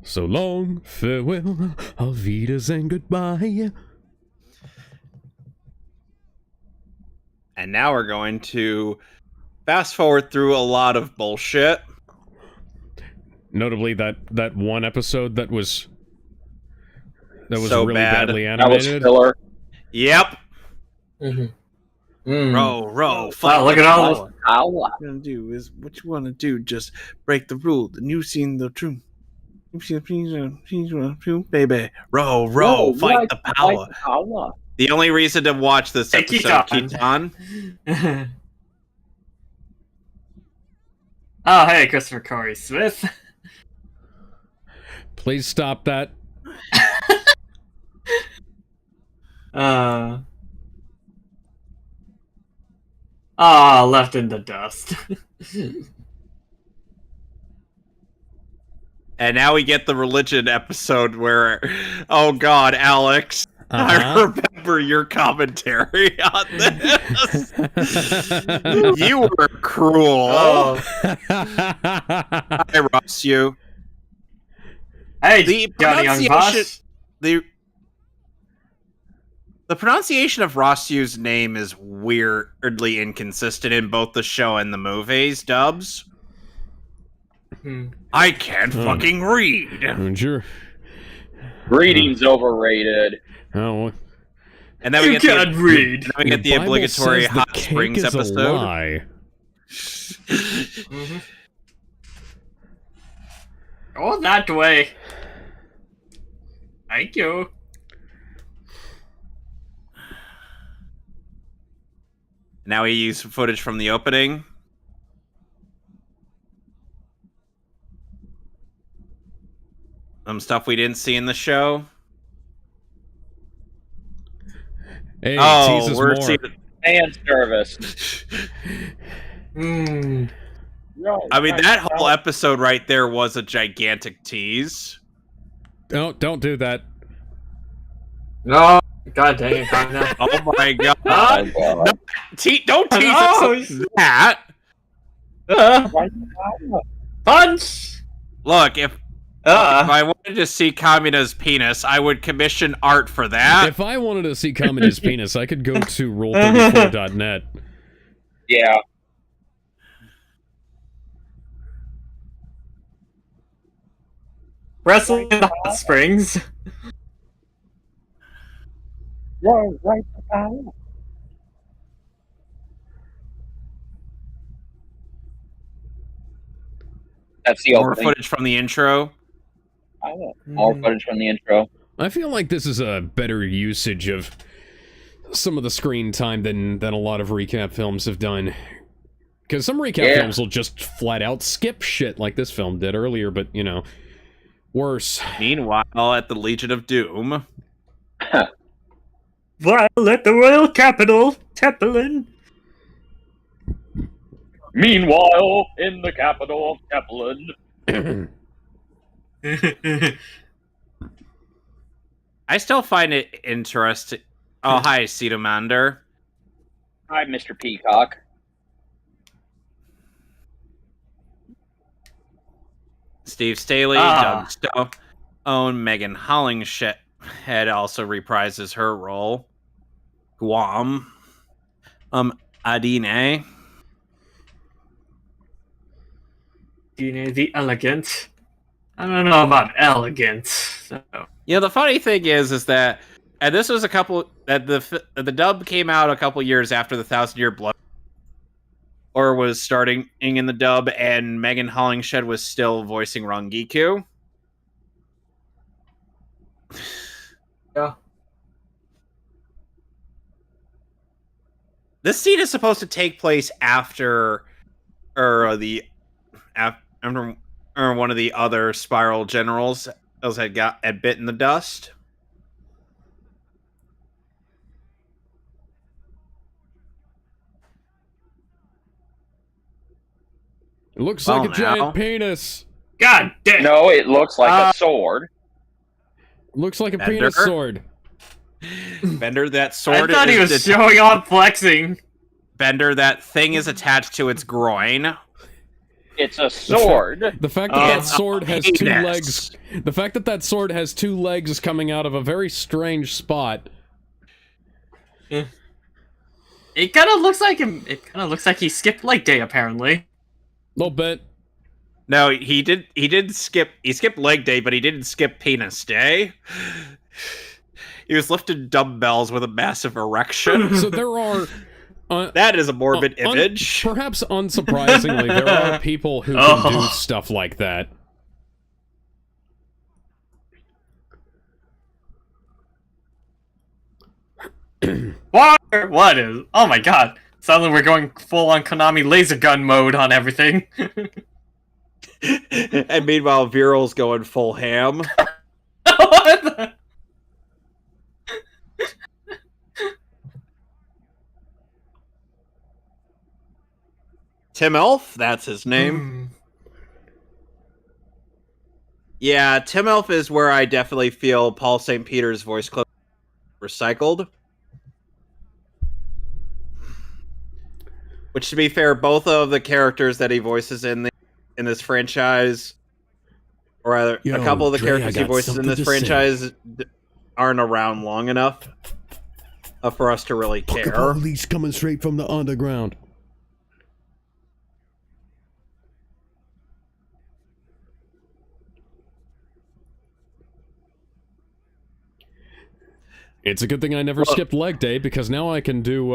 So long, farewell, auf Wiedersehen, goodbye. And now we're going to fast forward through a lot of bullshit. Notably, that one episode that was so really bad. badly animated. That was filler. Yep. Mm-hmm. Row. Wow, look at all this. What you want to do is what you want to do. Just break the rule. And you've seen the truth. You've seen the truth, baby. Row. Fight the power. The only reason to watch this episode, Keaton. Oh, hey, Christopher Corey Smith. Please stop that. Left in the dust. And now we get the religion episode where, oh God, Alex, I remember your commentary on this. You were cruel. Oh. I roast you. Hey, The Johnny Young Boss. the The pronunciation of Ross's name is weirdly inconsistent in both the show and the movies dubs. I can't fucking read. Sure. Reading's overrated. Oh. And then we get read. Then we get the obligatory Hot Springs episode. Lie. Go that way. Thank you. Now we use footage from the opening. Some stuff we didn't see in the show. Hey, we're seeing fan service. I mean, that whole episode right there was a gigantic tease. Don't do that. No. God dang it, God, Oh my god. Oh, No, don't tease us like that. Punch! Look, if I wanted to see Kamina's penis, I would commission art for that. If I wanted to see Kamina's penis, I could go to roll34.net. Yeah. Wrestling in the hot springs. Right. That's the More opening. footage from the intro. More footage from the intro. I feel like this is a better usage of some of the screen time than a lot of recap films have done. Because some recap films will just flat out skip shit like this film did earlier, but, you know, worse. Meanwhile, at the Legion of Doom. While at the Royal Capital, Teppelin. Meanwhile, in the capital of Teppelin. I still find it interesting. Oh, hi, Cedomander. Hi, Mr. Peacock. Steve Staley, Doug Stone, Megan Hollingshead also reprises her role. Guam. Adine. Adine the Elegant. I don't know about elegant. So. You know, the funny thing is that, and this was the dub came out a couple years after the 1,000-Year Blood, or was starting in the dub, and Megan Hollingshead was still voicing Rangiku. Yeah. This scene is supposed to take place after one of the other Spiral generals had bitten the dust. It looks like a giant penis. God damn. No, it looks like a sword. Looks like a penis sword. Bender, that sword. I thought he was showing off flexing. Bender, that thing is attached to its groin. It's a sword. The fact that that sword has two legs. The fact that that sword has two legs is coming out of a very strange spot. It kind of looks like him. It kind of looks like he skipped leg day, apparently. A little bit. No, he did. He did skip. He skipped leg day, but he didn't skip penis day. He was lifting dumbbells with a massive erection. So there are. That is a morbid image. Perhaps unsurprisingly, there are people who can do stuff like that. What is? Oh my god! Suddenly we're going full on Konami laser gun mode on everything. And meanwhile, Viral's going full ham. What the? Tim Elf, that's his name. Yeah, Tim Elf is where I definitely feel Paul St. Peter's voice clip recycled. Which, to be fair, both of the characters that he voices in this franchise, or rather, a couple of the characters he voices in this franchise aren't around long enough. for us to really care. Fucking police coming straight from the underground. It's a good thing I never skipped leg day, because now I can do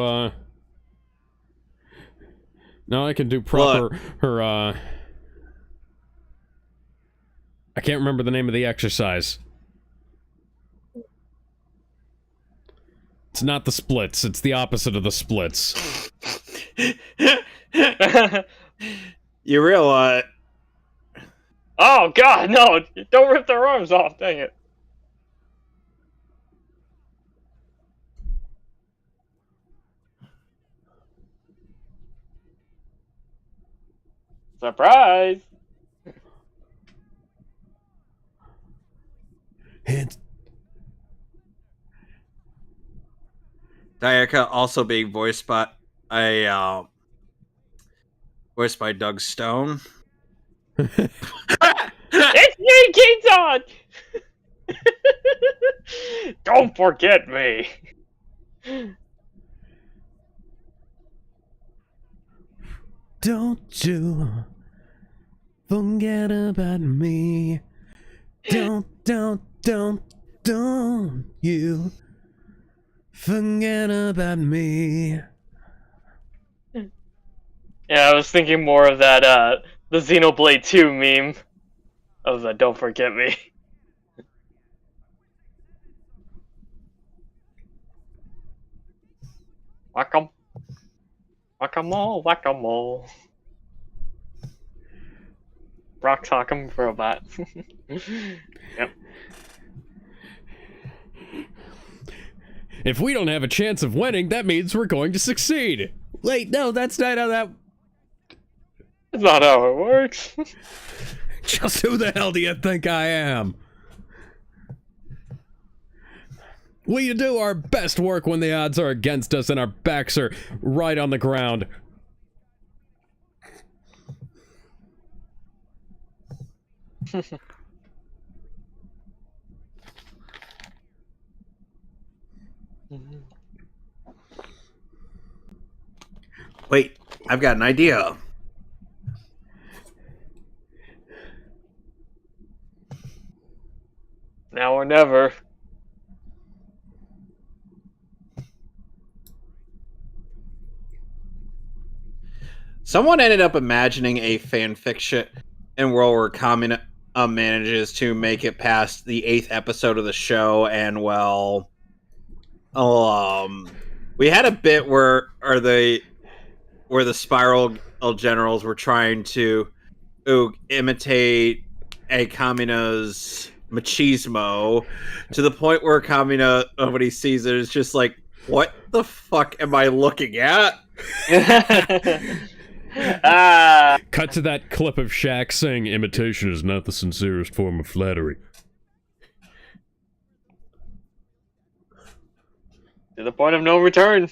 proper I can't remember the name of the exercise. It's not the splits, it's the opposite of the splits. You realize... Oh god, no! Don't rip their arms off, dang it. Surprise! Hands. Dayaka also being voiced by Doug Stone. It's me, Keaton! Don't forget me! Don't you forget about me. Don't you forget about me. Yeah, I was thinking more of that, the Xenoblade 2 meme. Of the don't forget me. Whack-em. Whack-a-mole, whack-a-mole. Rock sock'em robot. Yep. If we don't have a chance of winning, that means we're going to succeed. Wait, no, that's not how that... That's not how it works. Just who the hell do you think I am? We do our best work when the odds are against us and our backs are right on the ground. Wait, I've got an idea. Now or never. Someone ended up imagining a fan fiction in world where Kamina manages to make it past the 8th episode of the show, and well, we had a bit where the Spiral Generals were trying to imitate a Kamina's machismo to the point where Kamina, when he sees it, is just like, what the fuck am I looking at? Cut to that clip of Shaq saying, imitation is not the sincerest form of flattery. To the point of no return.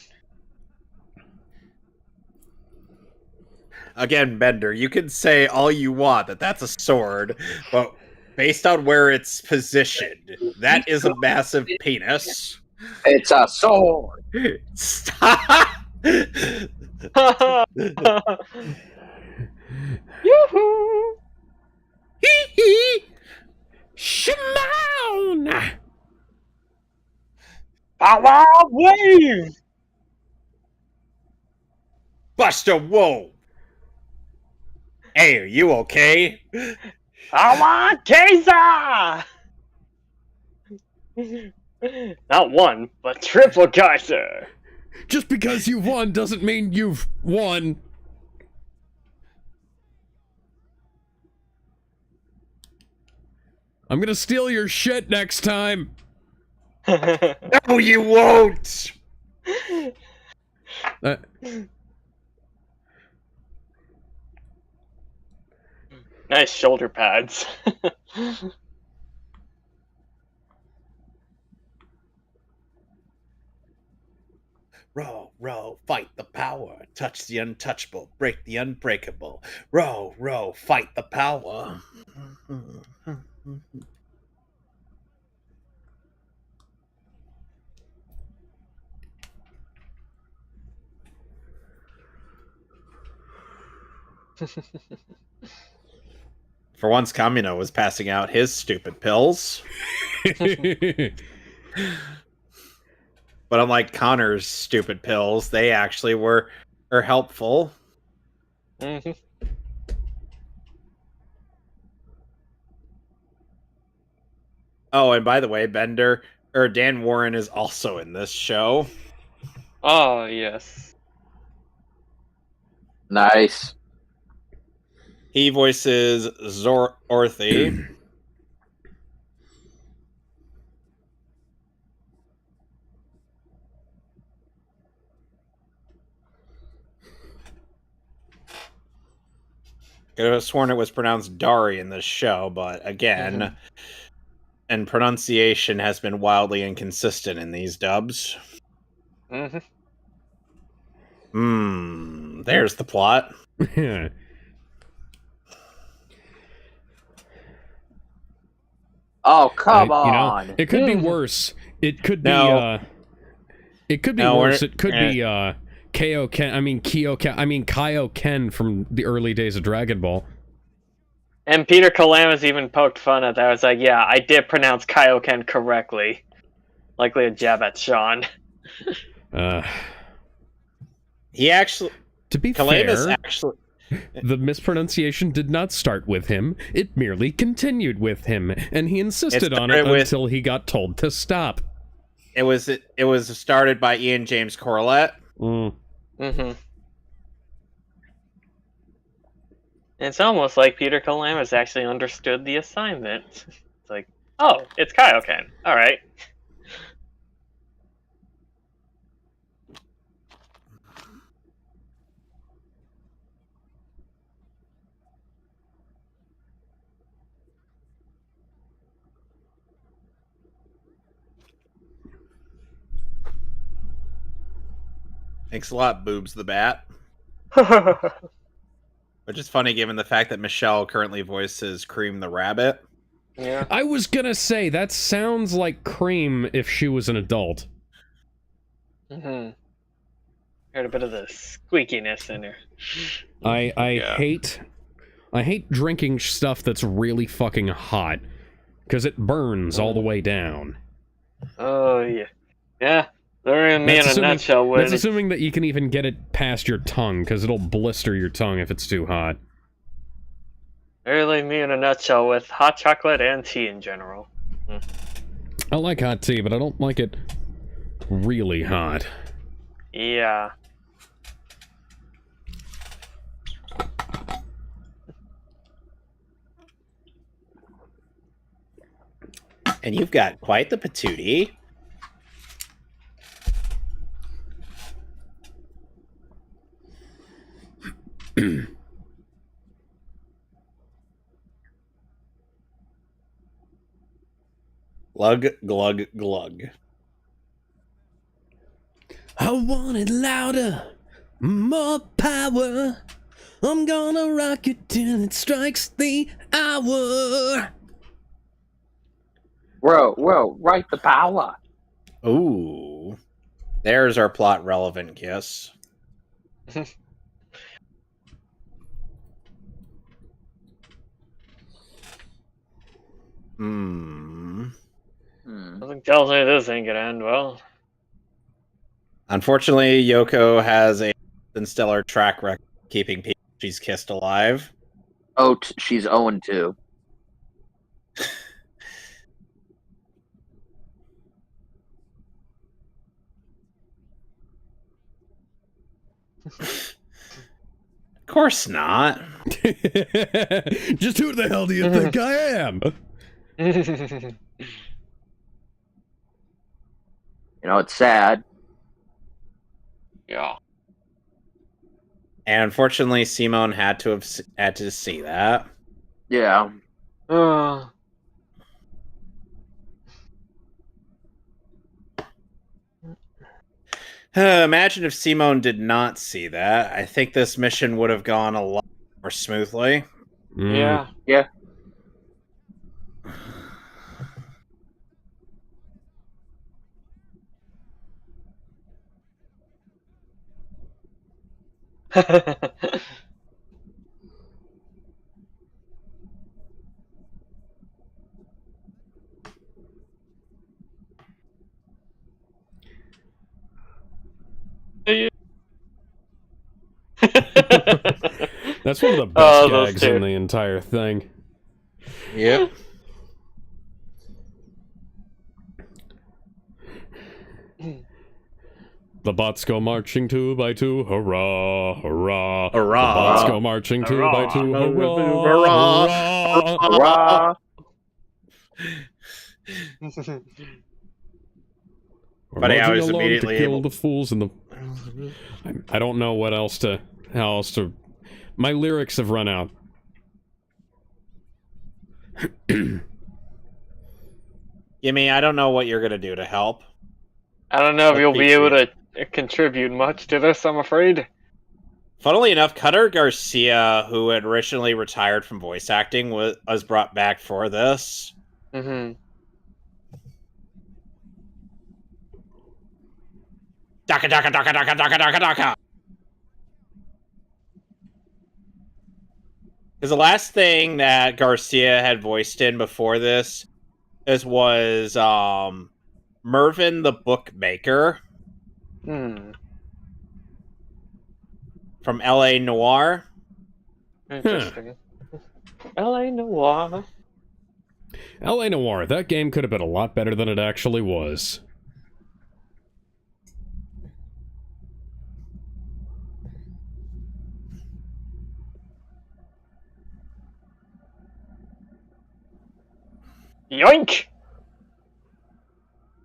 Again, Bender, you can say all you want that that's a sword, but based on where it's positioned, that is a massive penis. It's a sword. Stop! Yoo-hoo! Hee hee! Shimon! Power wave! Buster, whoa! Hey, are you okay? Power Kaiser! Not one, but triple Kaiser. Just because you've won doesn't mean you've won. I'm gonna steal your shit next time. No, you won't! Nice shoulder pads. Row, fight the power. Touch the untouchable, break the unbreakable. Row, fight the power. For once, Kamino was passing out his stupid pills. But unlike Connor's stupid pills, they actually were helpful. Mm-hmm. Oh, and by the way, Dan Warren is also in this show. Oh, yes. Nice. He voices Orthy. I could have sworn it was pronounced Dari in this show, but again, and pronunciation has been wildly inconsistent in these dubs. There's the plot. Oh, come on. It could be worse. It could be it could be worse. It could be Kaioken from the early days of Dragon Ball. And Peter Kalamas even poked fun at that. I was like, yeah, I did pronounce Kaioken correctly. Likely a jab at Sean. He actually... To be Kalamas fair, actually... the mispronunciation did not start with him. It merely continued with him, and he insisted on it until he got told to stop. It was started by Ian James Corlett. It's almost like Peter Kalamas actually understood the assignment. It's like, oh, it's Kaioken. All right. Thanks a lot, Boobs the Bat. Which is funny given the fact that Michelle currently voices Cream the Rabbit. Yeah. I was gonna say, that sounds like Cream if she was an adult. Heard a bit of the squeakiness in her. I hate drinking stuff that's really fucking hot, because it burns all the way down. Oh, yeah. Yeah. They're me in a nutshell. That's assuming that you can even get it past your tongue, because it'll blister your tongue if it's too hot. Really me in a nutshell with hot chocolate and tea in general. I like hot tea, but I don't like it really hot. Yeah. And you've got quite the patootie. Glug, glug, glug. I want it louder, more power. I'm gonna rock it till it strikes the hour. Whoa, right the power. Ooh. There's our plot relevant kiss. Something tells me this ain't gonna end well. Unfortunately, Yoko has a stellar track record keeping people she's kissed alive. Oh, she's 0-2. Of course not. Just who the hell do you think I am? You know, it's sad. Yeah. And unfortunately, Simone had to see that. Yeah. Imagine if Simone did not see that. I think this mission would have gone a lot more smoothly. Yeah. Yeah. That's one of the best gags in the entire thing. Yep. The bots go marching 2 by 2, hurrah, hurrah. Hurrah. The bots go marching 2 by 2, hurrah, Hurrah. hurrah. Buddy, I was immediately to kill the fools in the... I don't know what else to... How else to... My lyrics have run out. Yimmy, I don't know what you're gonna do to help. I don't know if you'll be able to contribute much to this, I'm afraid. Funnily enough, Cutter Garcia, who had originally retired from voice acting, was brought back for this. Mm-hmm. Daka daka daka daka daka daka daka. Because the last thing that Garcia had voiced in before this was Mervyn the Bookmaker from L.A. Noir. Interesting. L.A. Noir. L.A. Noir. That game could have been a lot better than it actually was. Yoink!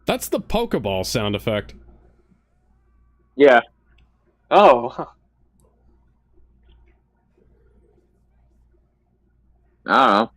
That's the Pokeball sound effect. Yeah. Oh. I don't know.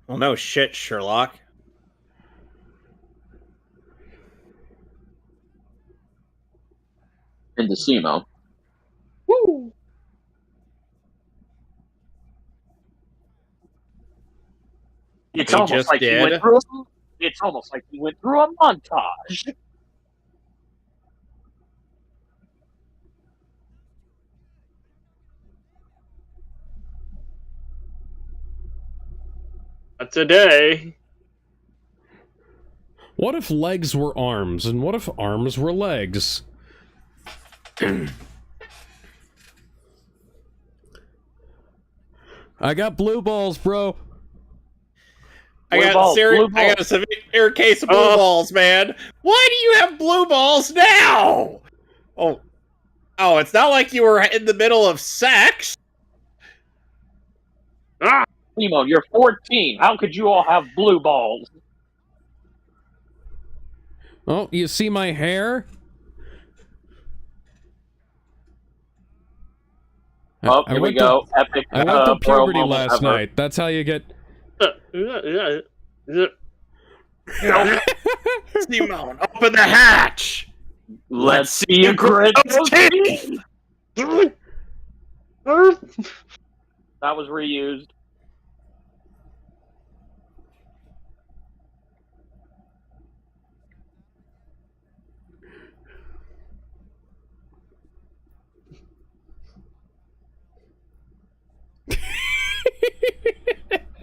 Well, no shit, Sherlock. And Gizmo. Woo! It's almost like he went through a montage. Today. What if legs were arms, and what if arms were legs? I got blue balls, bro. I got a severe case of blue balls, man. Why do you have blue balls now? Oh, it's not like you were in the middle of sex. Gizmo, you're 14. How could you all have blue balls? Oh, you see my hair? Oh, here we go. Epic. I went through puberty last night. That's how you get... Simone, open the hatch. Let's see you grit those teeth. That was reused.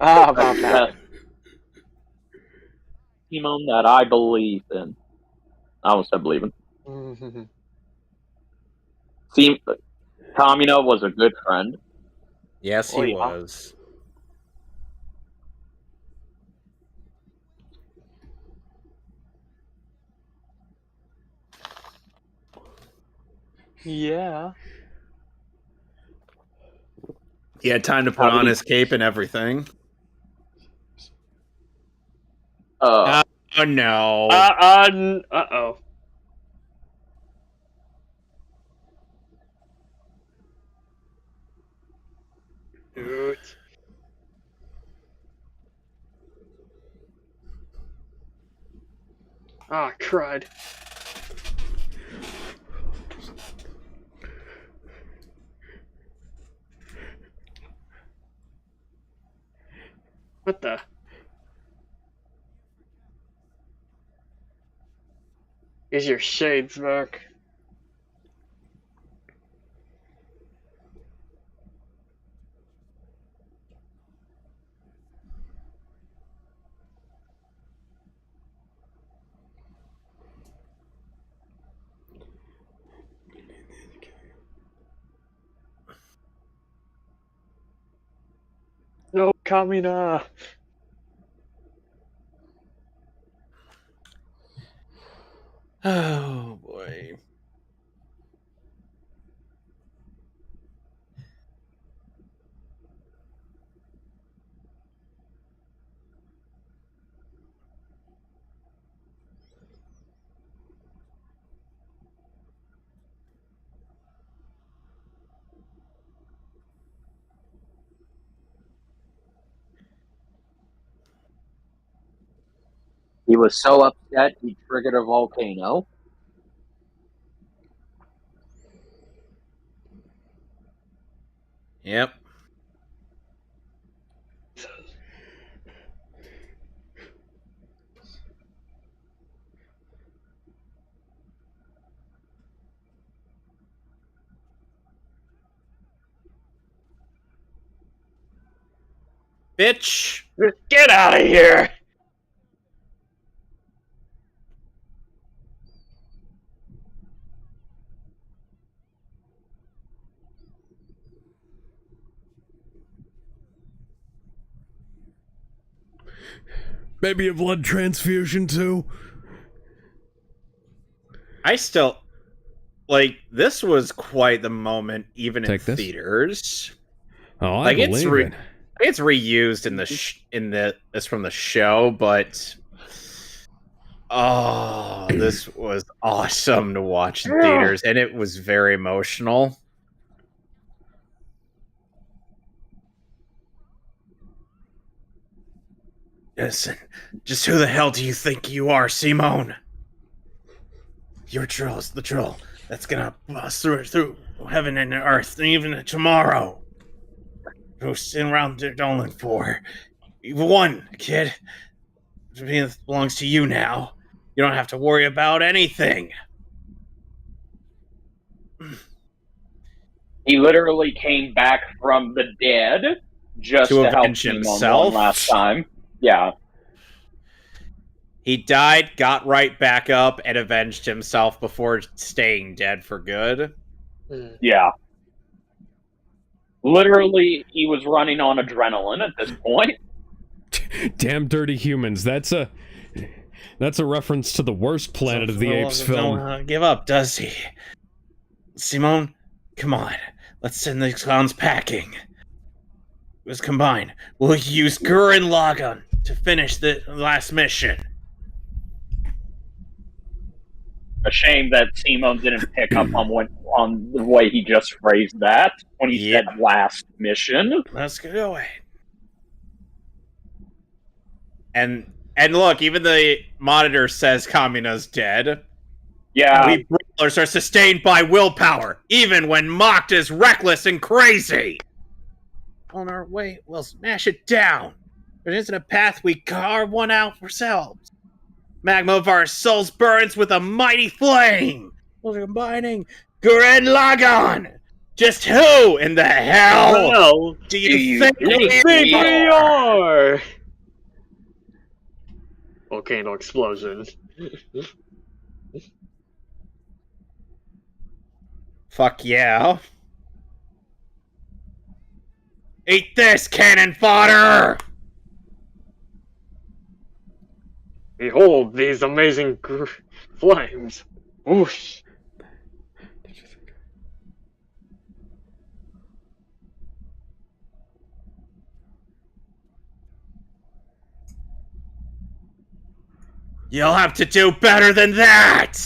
About that. Simone that I believe in. I almost said believe in. See, Kamino was a good friend. Yes, he was. Yeah. He had time to put on his cape and everything. Oh no. Uh-oh. Dude. Ah, crud. What the? Is your shades back? No, Kamina. Oh boy. He was so upset he triggered a volcano. Yep. Bitch! Get out of here! Maybe a blood transfusion too. I still like this was quite the moment, even Take in this? theaters. Oh, I Like believe it. it's reused in it's from the show, but oh, this was awesome to watch in theaters, and it was very emotional. Listen, just who the hell do you think you are, Simone? Your troll's the troll that's gonna bust through heaven and earth, and even tomorrow. Who's sitting around Dolan for? You've won, kid. It belongs to you now. You don't have to worry about anything. He literally came back from the dead just to help avenge Simone himself. one last time. Yeah. He died, got right back up, and avenged himself before staying dead for good. Yeah. Literally, he was running on adrenaline at this point. Damn dirty humans. That's a reference to the worst Planet of the Apes film. Don't give up, does he? Simone, come on. Let's send these clowns packing. Let's combine. We'll use Gurren Lagann to finish the last mission. A shame that Simone didn't pick up on the way he just phrased that when he said last mission. Let's go away. And look, even the monitor says Kamina's dead. Yeah. We brawlers are sustained by willpower, even when mocked as reckless and crazy. On our way, we'll smash it down. There isn't a path we carve one out ourselves. Magma of our souls burns with a mighty flame. We're combining Gurren Lagann. Just who in the hell do you think we are? Volcano explosion. Fuck yeah. Eat this, cannon fodder! Behold these amazing flames. Whoosh. You'll have to do better than that!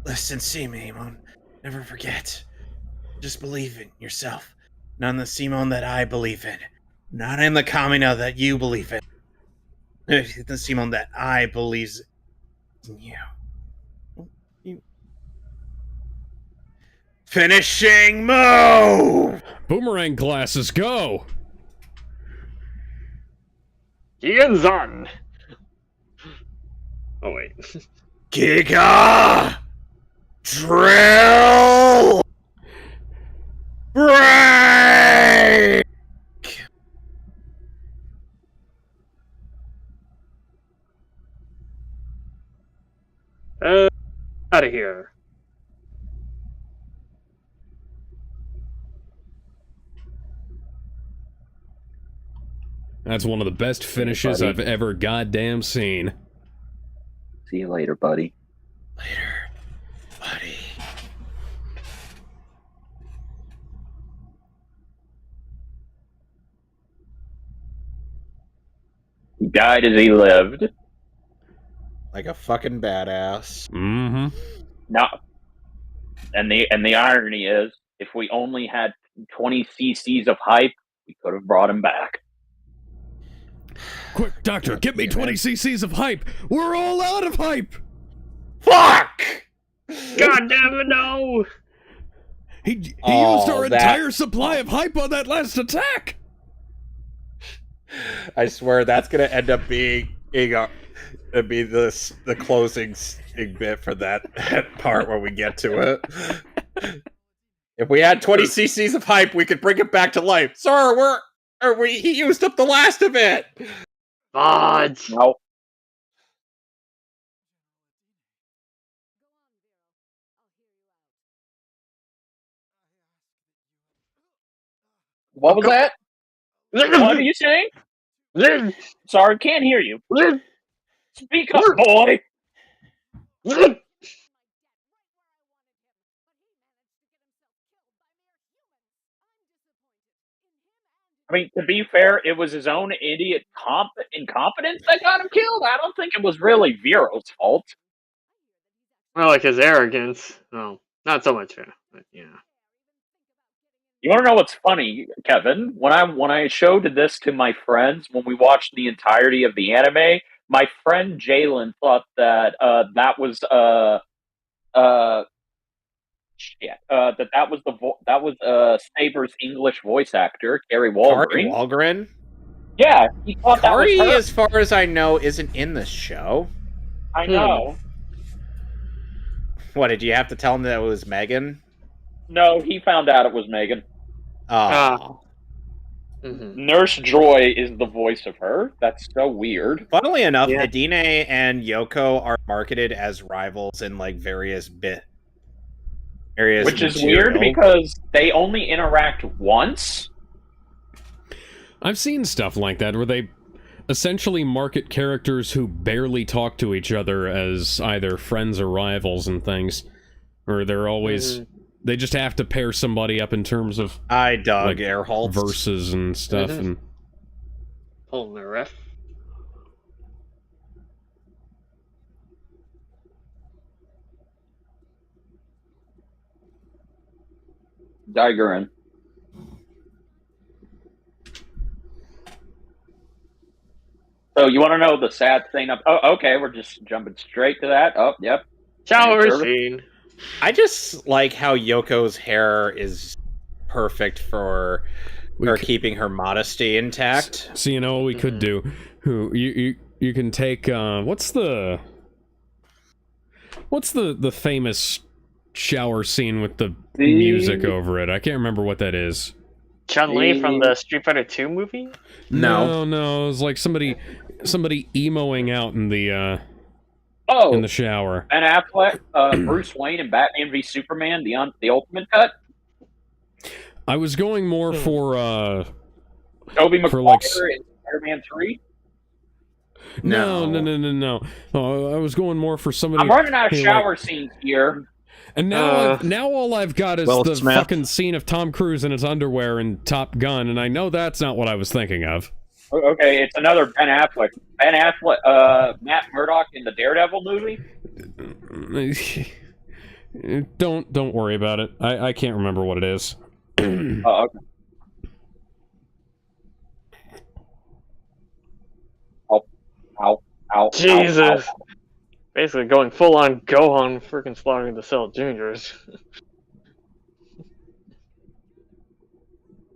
Listen, see me, Simone. Never forget. Just believe in yourself. Not in the Simone that I believe in. Not in the Kamina that you believe in. The Simone that I believe in you. Finishing move! Boomerang glasses, go! Gizmo. Oh wait. Giga Drill Break. Out of here. That's one of the best finishes I've ever goddamn seen. See you later, buddy. Later, buddy. He died as he lived. Like a fucking badass. Mm-hmm. No. And the irony is, if we only had 20 cc's of hype, we could have brought him back. Quick, doctor, get me 20 cc's of hype. We're all out of hype. Fuck! God damn it, no! He used our entire supply of hype on that last attack. I swear that's gonna end up being the closing bit for that part when we get to it. If we had 20 cc's of hype, we could bring it back to life. Sir, he used up the last of it. Fudge. No. What was that? What are you saying? Sorry, can't hear you. Speak up, boy. I mean, to be fair, it was his own idiot incompetence that got him killed. I don't think it was really Vero's fault. Well, like his arrogance. No, not so much. But yeah. You want to know what's funny, Kevin? When I showed this to my friends when we watched the entirety of the anime, my friend Jalen thought that that was that was Saber's English voice actor, Gary Walgren. Kari Walgren? Yeah, he thought Kari, that was her. as far as I know, isn't in this show. I know. What, did you have to tell him that it was Megan? No, he found out it was Megan. Oh. Nurse Joy is the voice of her. That's so weird. Funnily enough, Adine and Yoko are marketed as rivals in like various areas. Which is weird because they only interact once. I've seen stuff like that where they essentially market characters who barely talk to each other as either friends or rivals and things. Or they're always... They just have to pair somebody up in terms of... Doug Airholtz. Verses and stuff. And pulling the ref. Gurren-Hen. So you want to know the sad thing? Oh, okay, we're just jumping straight to that. Oh, yep. Shower scene. I just like how Yoko's hair is perfect for keeping her modesty intact. So you know what we could do? You can take what's the famous shower scene with the music over it? I can't remember what that is. Chun-Li from the Street Fighter 2 movie? No, it was like somebody emoing out in the in the shower. Ben Affleck, Bruce Wayne, and Batman v Superman, the Ultimate Cut. I was going more for Tobey Maguire in Spider-Man 3. No. I was going more for somebody. I'm running out of shower scenes here. And now all I've got is the fucking scene of Tom Cruise in his underwear in Top Gun, and I know that's not what I was thinking of. Okay, it's another Ben Affleck. Matt Murdock in the Daredevil movie. Don't worry about it. I can't remember what it is. Oh, okay. Ow. Jesus. Ow. Basically going full on Gohan freaking slaughtering the Cell Juniors.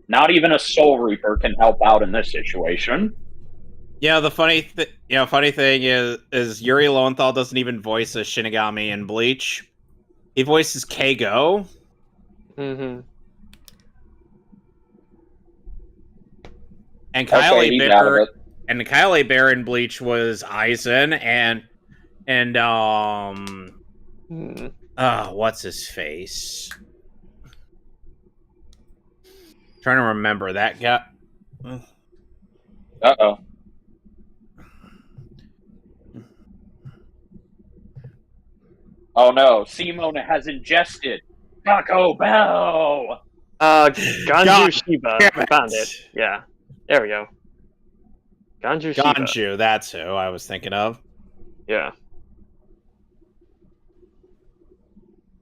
Not even a Soul Reaper can help out in this situation. Yeah, the funny thing is Yuri Lowenthal doesn't even voice a Shinigami in Bleach. He voices Keigo. Mm-hmm. And Kyle A. Bear in Bleach was Aizen, what's his face? Trying to remember that guy. Uh-oh. Oh no, Simone has ingested Taco Bell! Ganju Shiba. Found it. Yeah. There we go. Ganju Shiba. Ganju, that's who I was thinking of. Yeah.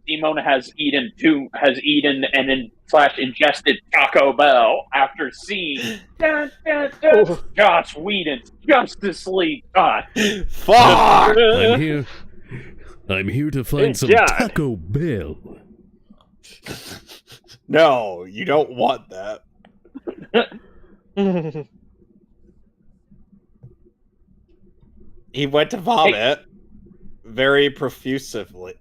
Simone has eaten and then / ingested Taco Bell after seeing Joss Whedon's Justice League cut. Fuck! I'm here to find some Taco Bell. No, you don't want that. He went to vomit very profusely.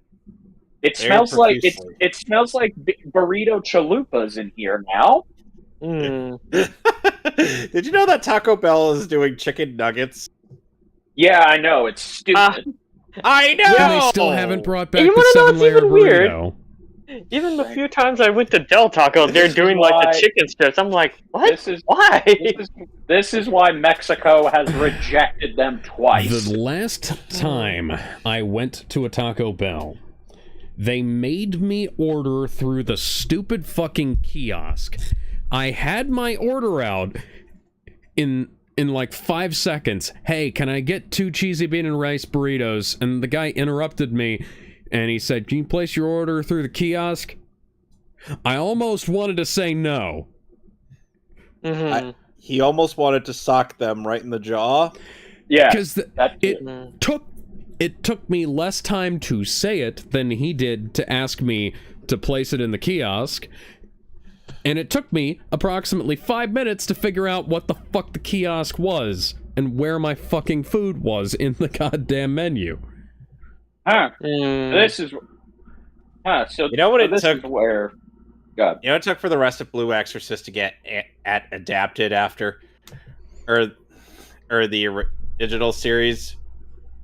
It smells like burrito chalupas in here now. Mm. Did you know that Taco Bell is doing chicken nuggets? Yeah, I know. It's stupid. I know. And they still haven't brought back the 7-layer burrito. Even the few times I went to Del Taco, they're doing like the chicken strips. I'm like, what? Why? This is why Mexico has rejected them twice. The last time I went to a Taco Bell, they made me order through the stupid fucking kiosk. I had my order out in like 5 seconds. Hey, can I get 2 cheesy bean and rice burritos? And the guy interrupted me and he said, can you place your order through the kiosk? I almost wanted to say no. Mm-hmm. He almost wanted to sock them right in the jaw. Yeah, because it took me less time to say it than he did to ask me to place it in the kiosk. And it took me approximately 5 minutes to figure out what the fuck the kiosk was and where my fucking food was in the goddamn menu. Huh. This is... so you know what it took? Where... God. You know what it took for the rest of Blue Exorcist to get adapted after? Or the original series?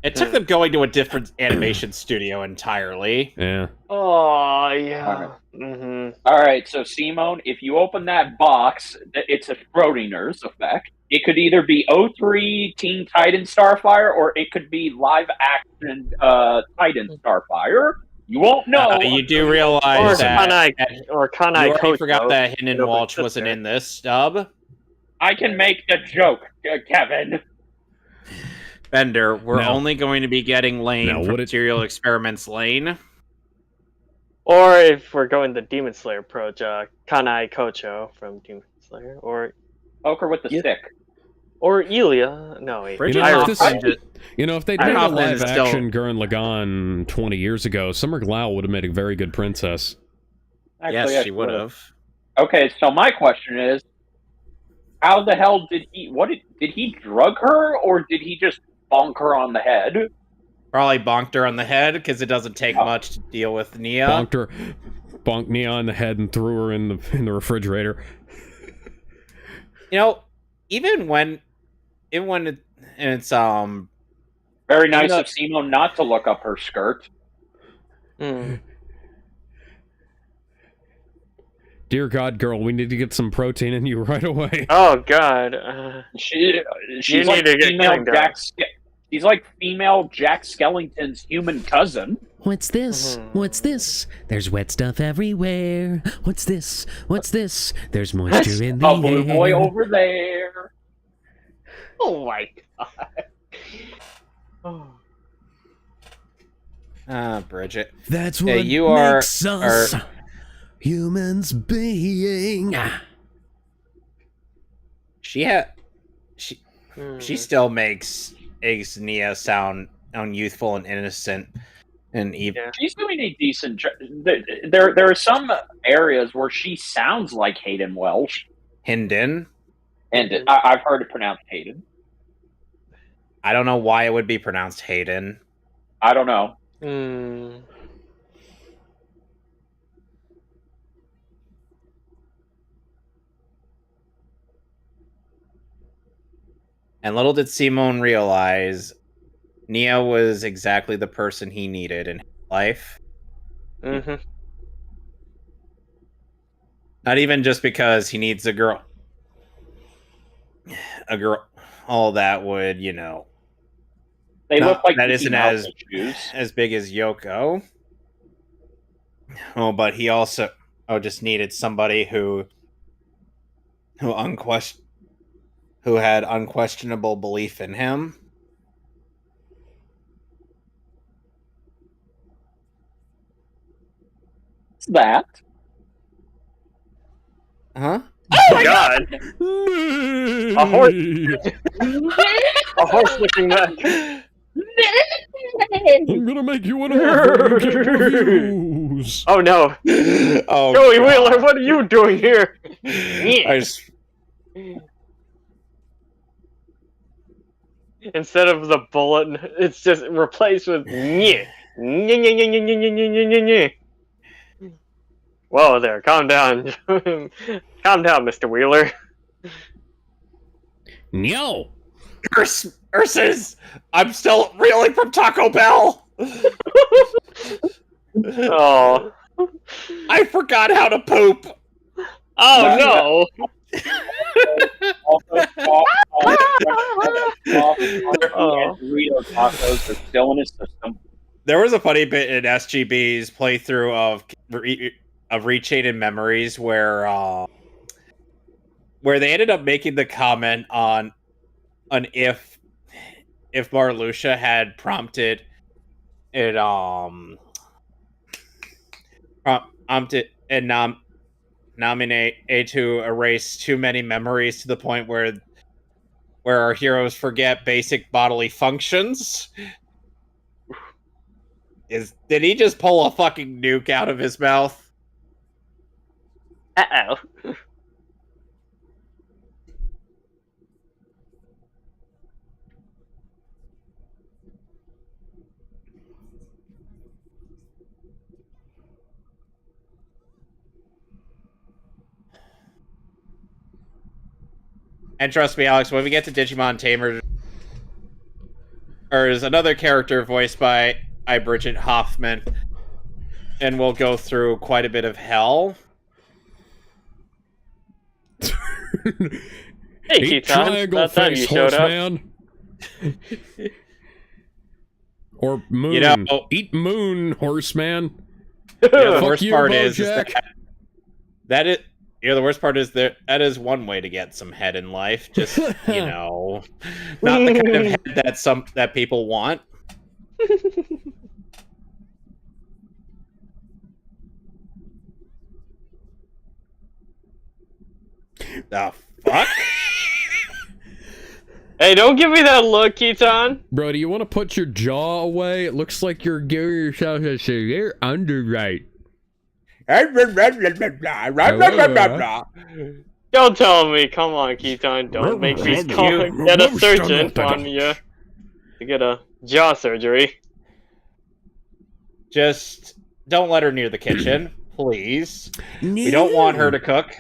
It took them going to a different animation studio entirely. Yeah. Oh, yeah. All right. Mm-hmm. All right, so Simone, if you open that box, it's a Schrodinger's effect. It could either be 03 Teen Titan Starfire, or it could be live action Titan Starfire. You won't know. You do realize Kanai Kocho. Forgot that Hinden Walsh wasn't in this stub. I can make the joke, Kevin. Bender, we're only going to be getting Lane from Serial Experiments Lane. Or if we're going the Demon Slayer approach, Kanai Kocho from Demon Slayer, or Poker with the stick. Or Elia. No, wait. If they did a live action Gurren Lagann 20 years ago, Summer Glau would have made a very good princess. Actually, yes, she would have. Okay, so my question is, how the hell did he drug her, or did he just bonk her on the head? Probably bonked her on the head, because it doesn't take much to deal with Nia. Bonked Nia on the head and threw her in the refrigerator. You know, even when it's very nice of Simone not to look up her skirt. Dear God, girl, we need to get some protein in you right away. Oh God, she's like female Jack. She's like female Jack Skellington's human cousin. What's this? What's this? There's wet stuff everywhere. What's this? What's this? There's moisture in the air. Blue boy over there. Oh my God. Bridget. That's what makes us humans being. She still makes Nia sound youthful and innocent and even. Yeah. She's doing a decent job. There are some areas where she sounds like Hayden Welsh. Hinden. And I've heard it pronounced Hayden. I don't know why it would be pronounced Hayden. I don't know. And little did Simone realize Nia was exactly the person he needed in his life. Mm-hmm. Not even just because he needs a girl. All that would, They look like that isn't as shoes. big as Yoko. Oh, but he also just needed somebody who had unquestionable belief in him. What's that? Huh? Oh my god! A horse! A horse looking back. I'm gonna make you an offer you can't refuse. Oh no! Oh, Joey Wheeler, what are you doing here? Instead of the bullet, it's just replaced with nye. Whoa there, calm down. Calm down, Mr. Wheeler. No! Ursus! I'm still reeling from Taco Bell! Oh. I forgot how to poop! Oh no! Tacos are still in his system. There was a funny bit in SGB's playthrough of Rechained Memories where they ended up making the comment on if Marluxia had prompted it nominate A to erase too many memories to the point where our heroes forget basic bodily functions. Did he just pull a fucking nuke out of his mouth? Uh-oh. And trust me, Alex, when we get to Digimon Tamer, there's another character voiced by Bridget Hoffman, and we'll go through quite a bit of hell. Hey, Keaton, about time you showed up. Or Moon. Eat Moon, Horseman. The worst part is that the worst part is that is one way to get some head in life. Just not the kind of head that people want. The fuck? Hey, don't give me that look, Keaton. Bro, do you want to put your jaw away? It looks like you're giving yourself a severe underwrite. Don't tell me. Come on, Keaton. Don't make me get a surgeon on you to get a jaw surgery. Just don't let her near the kitchen, please. We don't want her to cook.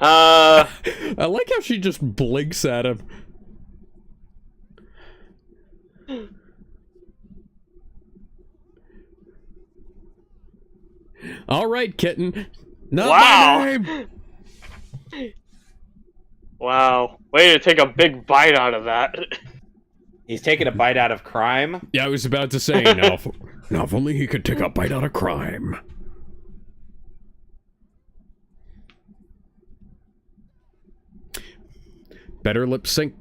I like how she just blinks at him. All right, kitten. Not my name. Wow. Way to take a big bite out of that. He's taking a bite out of crime. Yeah, I was about to say, now if only he could take a bite out of crime. Better lip sync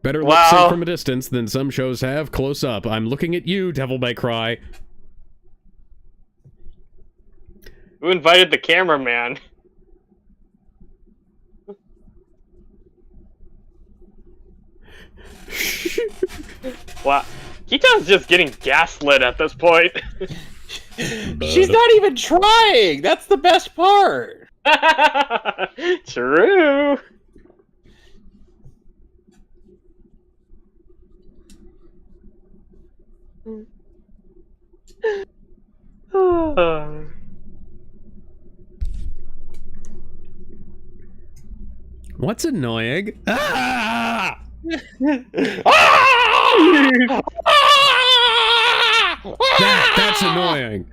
from a distance than some shows have close up. I'm looking at you, Devil May Cry. Who invited the cameraman? Wow. Kitan's just getting gaslit at this point. She's not even trying! That's the best part! True. What's annoying? Ah! That's annoying.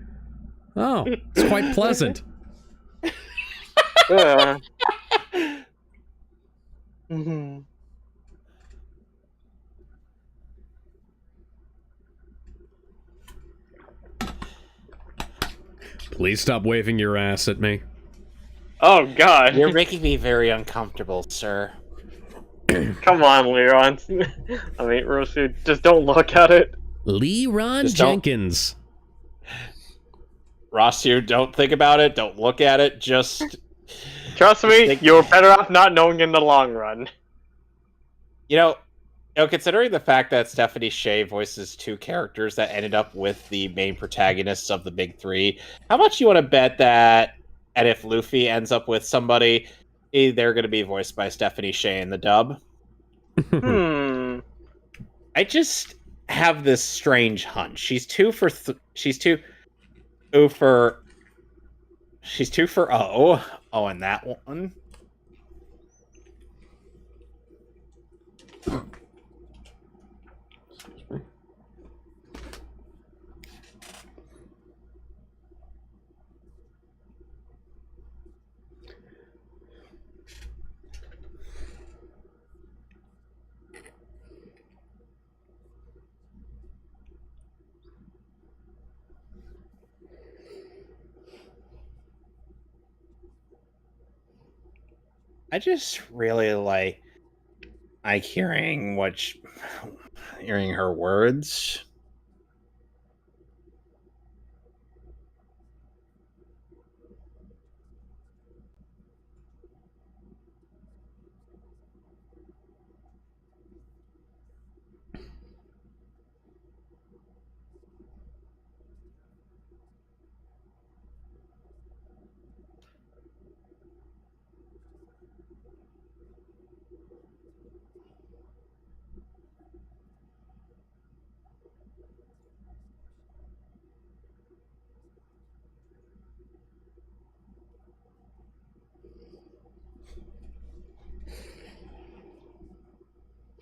Oh, it's quite pleasant. Please stop waving your ass at me. Oh god. You're making me very uncomfortable, sir. Come on, Leon. I mean, Rosu, just don't look at it. Leron Jenkins. Rosu, don't think about it. Don't look at it. Just trust me. You're better off not knowing in the long run. You know, considering the fact that Stephanie Sheh voices 2 characters that ended up with the main protagonists of the big 3, how much you want to bet that, and if Luffy ends up with somebody, they're going to be voiced by Stephanie Sheh in the dub? I just have this strange hunch. She's 2 for O. Oh, and that one. I just really like hearing her words.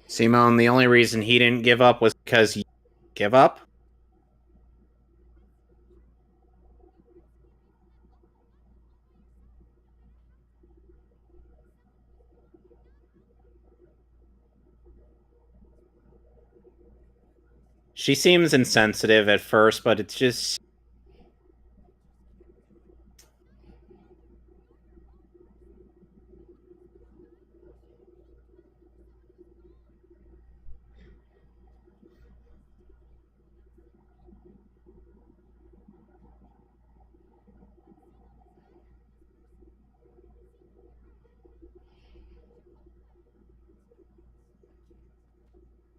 Simone, the only reason he didn't give up was because you give up? She seems insensitive at first, but it's just...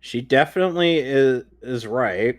She definitely is right.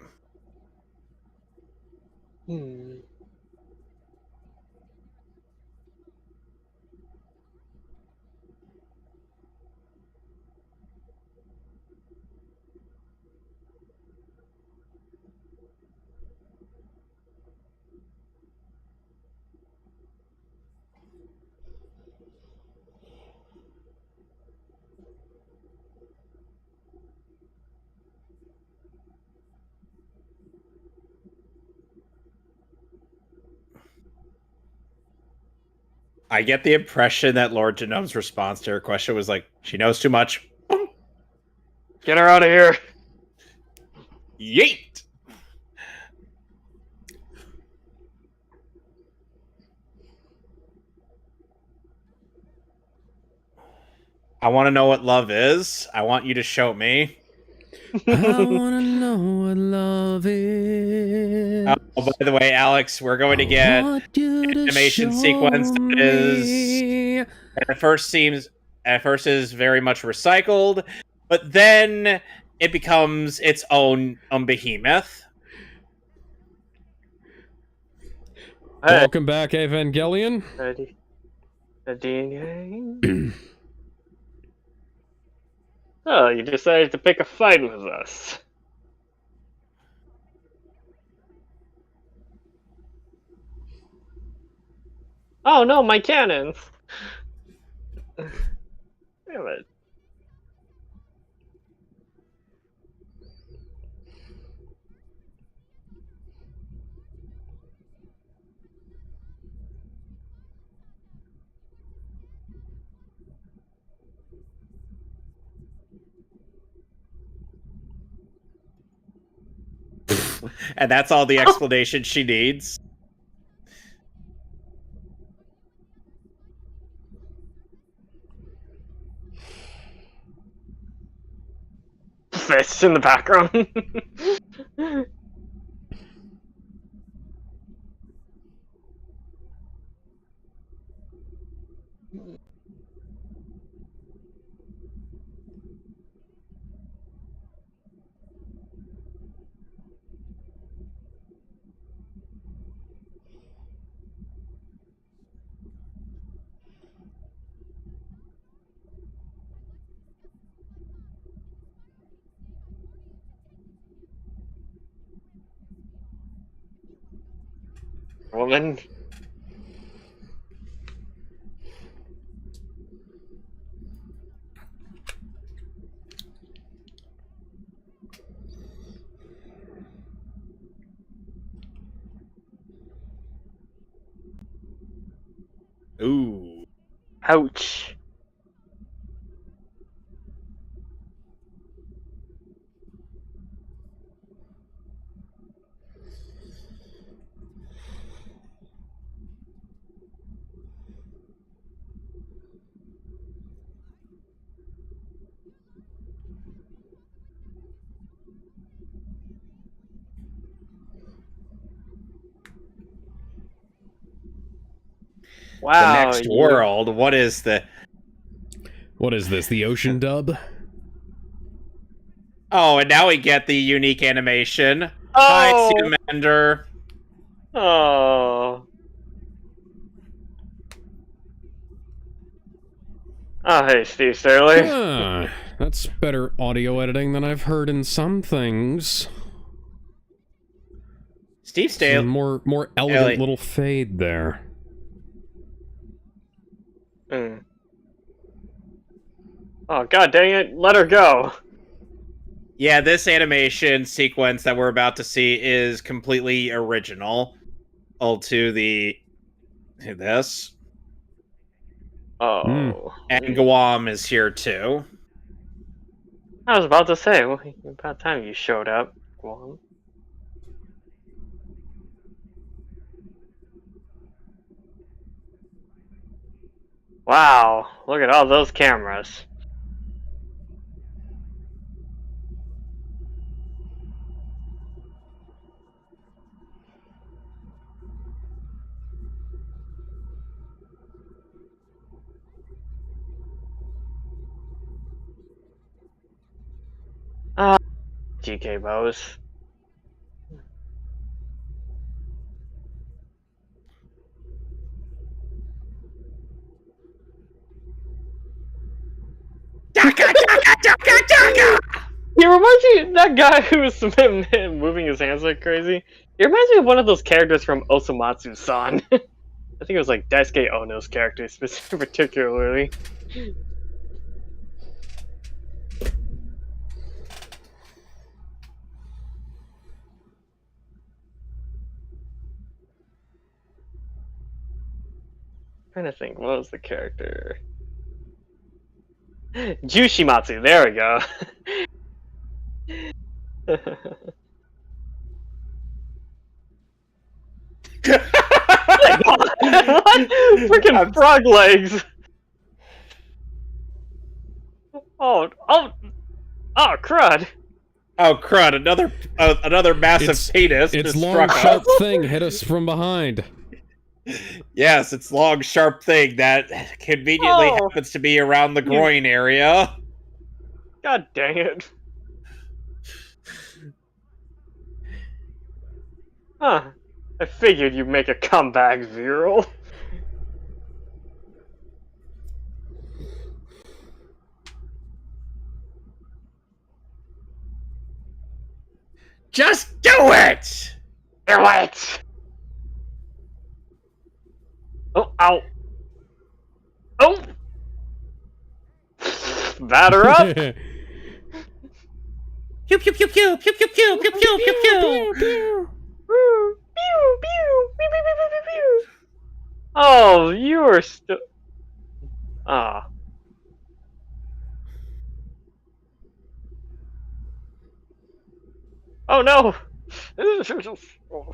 I get the impression that Lord Genome's response to her question was like, she knows too much. Get her out of here. Yeet! I want to know what love is. I want you to show me. I want to know what love is. Oh, by the way, Alex, we're going to get an animation sequence that is at first is very much recycled, but then it becomes its own behemoth. Hey. Welcome back, Evangelion. Ready? Oh, you decided to pick a fight with us. Oh no, my cannons! Damn it. And that's all the explanation she needs. Fists in the background. Woman. Ooh. Ouch. Wow. The next world. What is the... What is this, the ocean dub? Oh, and now we get the unique animation. Oh! Hi, Salamander. Oh. Oh, hey, Steve Sterling. Ah, that's better audio editing than I've heard in some things. Steve Sterling. More elegant little fade there. Mm. Oh, god dang it, let her go. Yeah, this animation sequence that we're about to see is completely original. To this. Oh. And Guam is here too. I was about to say, well, about time you showed up, Guam. Wow, look at all those cameras. GK Bose. He reminds me, that guy who was moving his hands like crazy. He reminds me of one of those characters from Osamatsu-san. I think it was like Daisuke Ono's character, particularly. Trying to think, what was the character? Jushimatsu, there we go. Freaking frog legs! Oh, crud! Oh crud! Another massive penis. It's long, sharp thing hit us from behind. Yes, it's long, sharp thing that conveniently happens to be around the groin area. God dang it! Huh. I figured you'd make a comeback, Zero. Just do it! Do it! Oh, ow. Oh! Batter up! Pew pew pew pew pew pew pew pew pew pew pew pew. Oh, you are still. Ah. Oh no! Oh.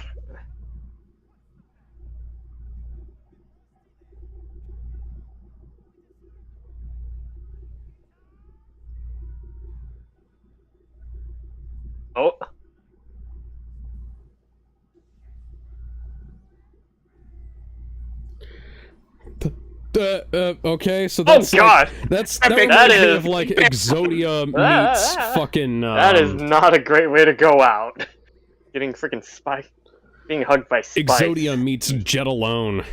Okay, so that's God! That reminds me of like Exodia meets fucking. That is not a great way to go out. Getting freaking Spike, being hugged by Spike. Exodia meets Jet Alone.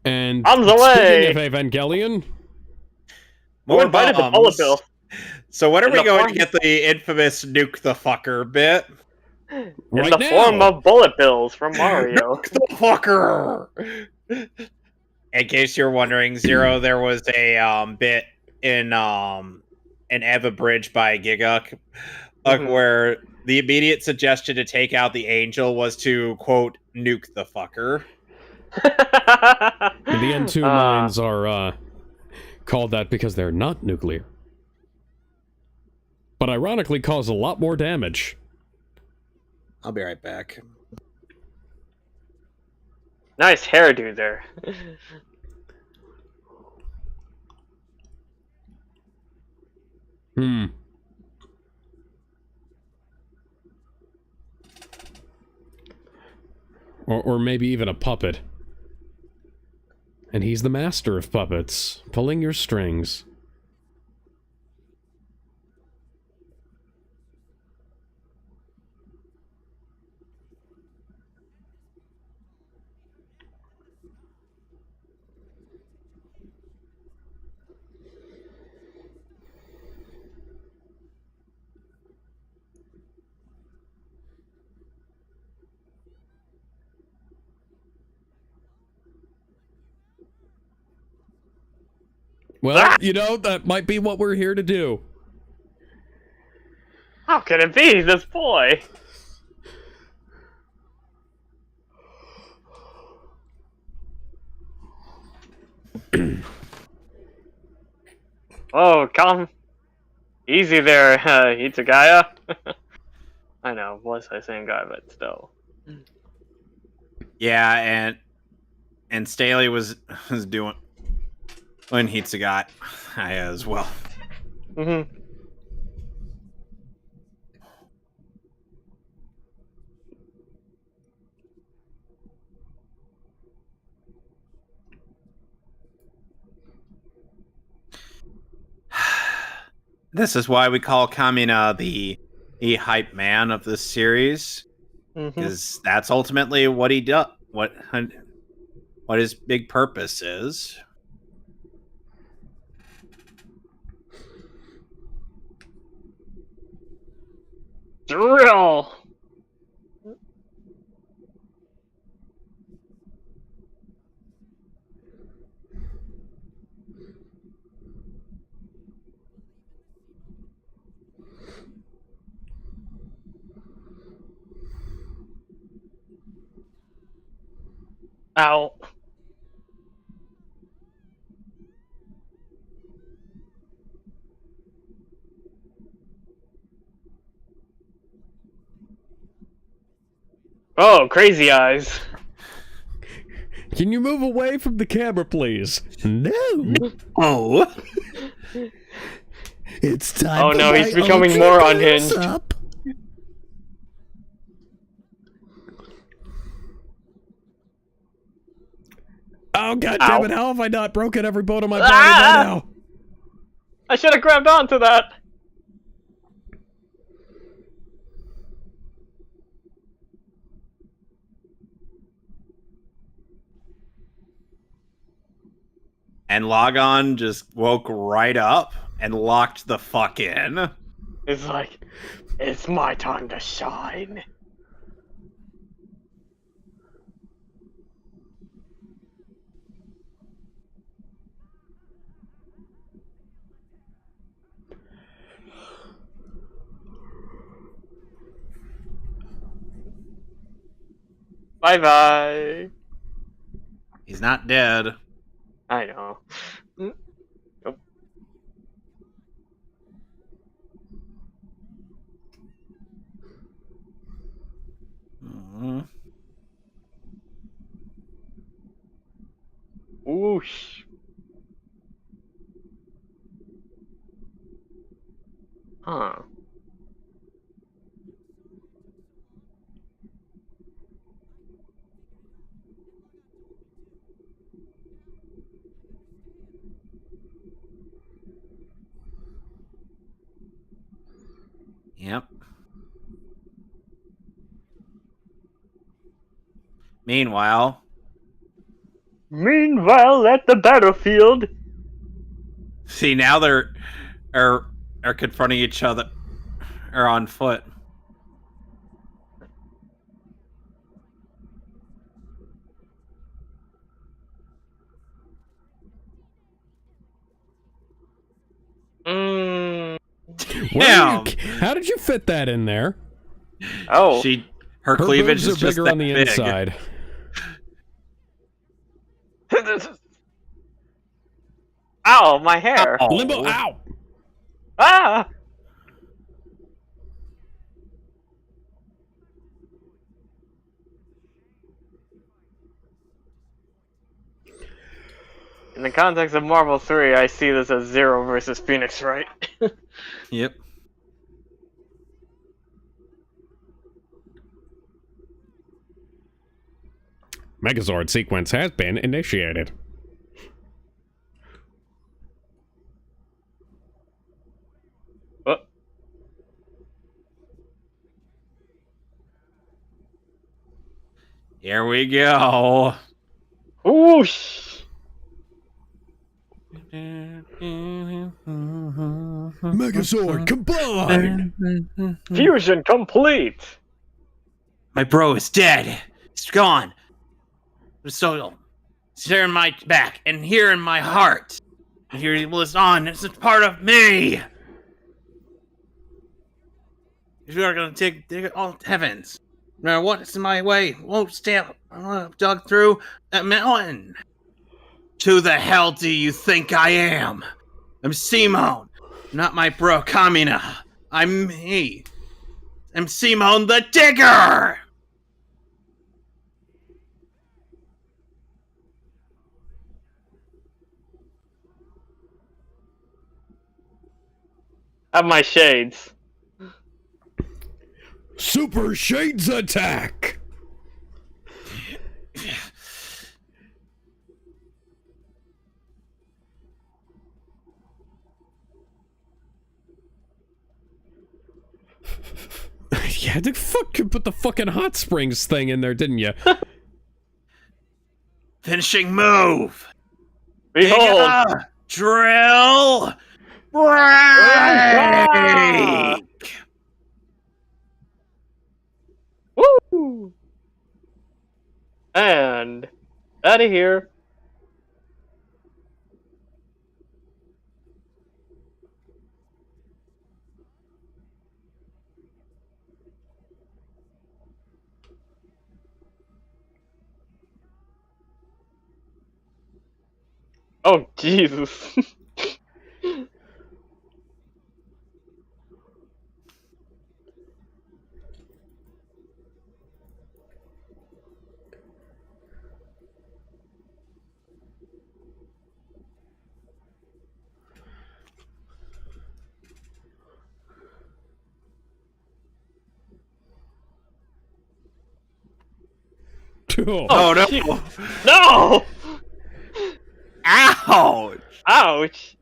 And Bombs away! Speaking of Evangelion, More invited the bombs. bullet bill. So when are we the going form- to get the infamous nuke the fucker bit? In right the now. form of bullet bills from Mario. Nuke the fucker! In case you're wondering, Zero, there was a bit in Eva Bridge by Giga where the immediate suggestion to take out the angel was to, quote, nuke the fucker. And the N2 mines are called that because they're not nuclear. But ironically cause a lot more damage. I'll be right back. Nice hairdo there. Or maybe even a puppet. And he's the master of puppets, pulling your strings. Well, you know, that might be what we're here to do. How can it be, this boy? Oh, come. Easy there, Hitsugaya. I know, was I saying guy, but still. Yeah, and Staley was doing when Hitsugat as well. Mm-hmm. This is why we call Kamina the hype man of this series, because that's ultimately what he does. What his big purpose is. Drill! Ow. Oh, crazy eyes. Can you move away from the camera, please? No. Oh. It's time. Oh no, he's becoming more unhinged. Up. Oh god damn it, how have I not broken every bone in my body by now? I should have grabbed onto that. and Lagann just woke right up and locked the fuck in. It's like, it's my time to shine. Bye-bye. He's not dead. I know. Nope. Whoosh. Huh. Yep. Meanwhile, at the battlefield. see now they're are confronting each other, are on foot. How did you fit that in there? Oh, Her cleavage is boobs are just bigger that on the big. inside. Ow, my hair. Oh. Limbo, ow! Ah! In the context of Marvel 3, I see this as Zero versus Phoenix, right? Yep. Megazord sequence has been initiated. Here we go. Whoosh! Megazord, combine! Fusion complete! My bro is dead. He's gone. So, it's here in my back and here in my heart. And here he lives on. It's a part of me. If you are going to dig all heavens, no matter what's in my way, won't stand. I'm going to dug through that mountain. Who the hell do you think I am? I'm Simone, not my bro Kamina. I'm me. I'm Simone the Digger! Have my shades. Super Shades attack! Yeah, the fuck, you put the fucking hot springs thing in there, didn't you? Finishing move! Behold! Digger, drill! Break! Woo! And out of here. Oh, Jesus. Oh no! Shit. No! Ouch! Ouch!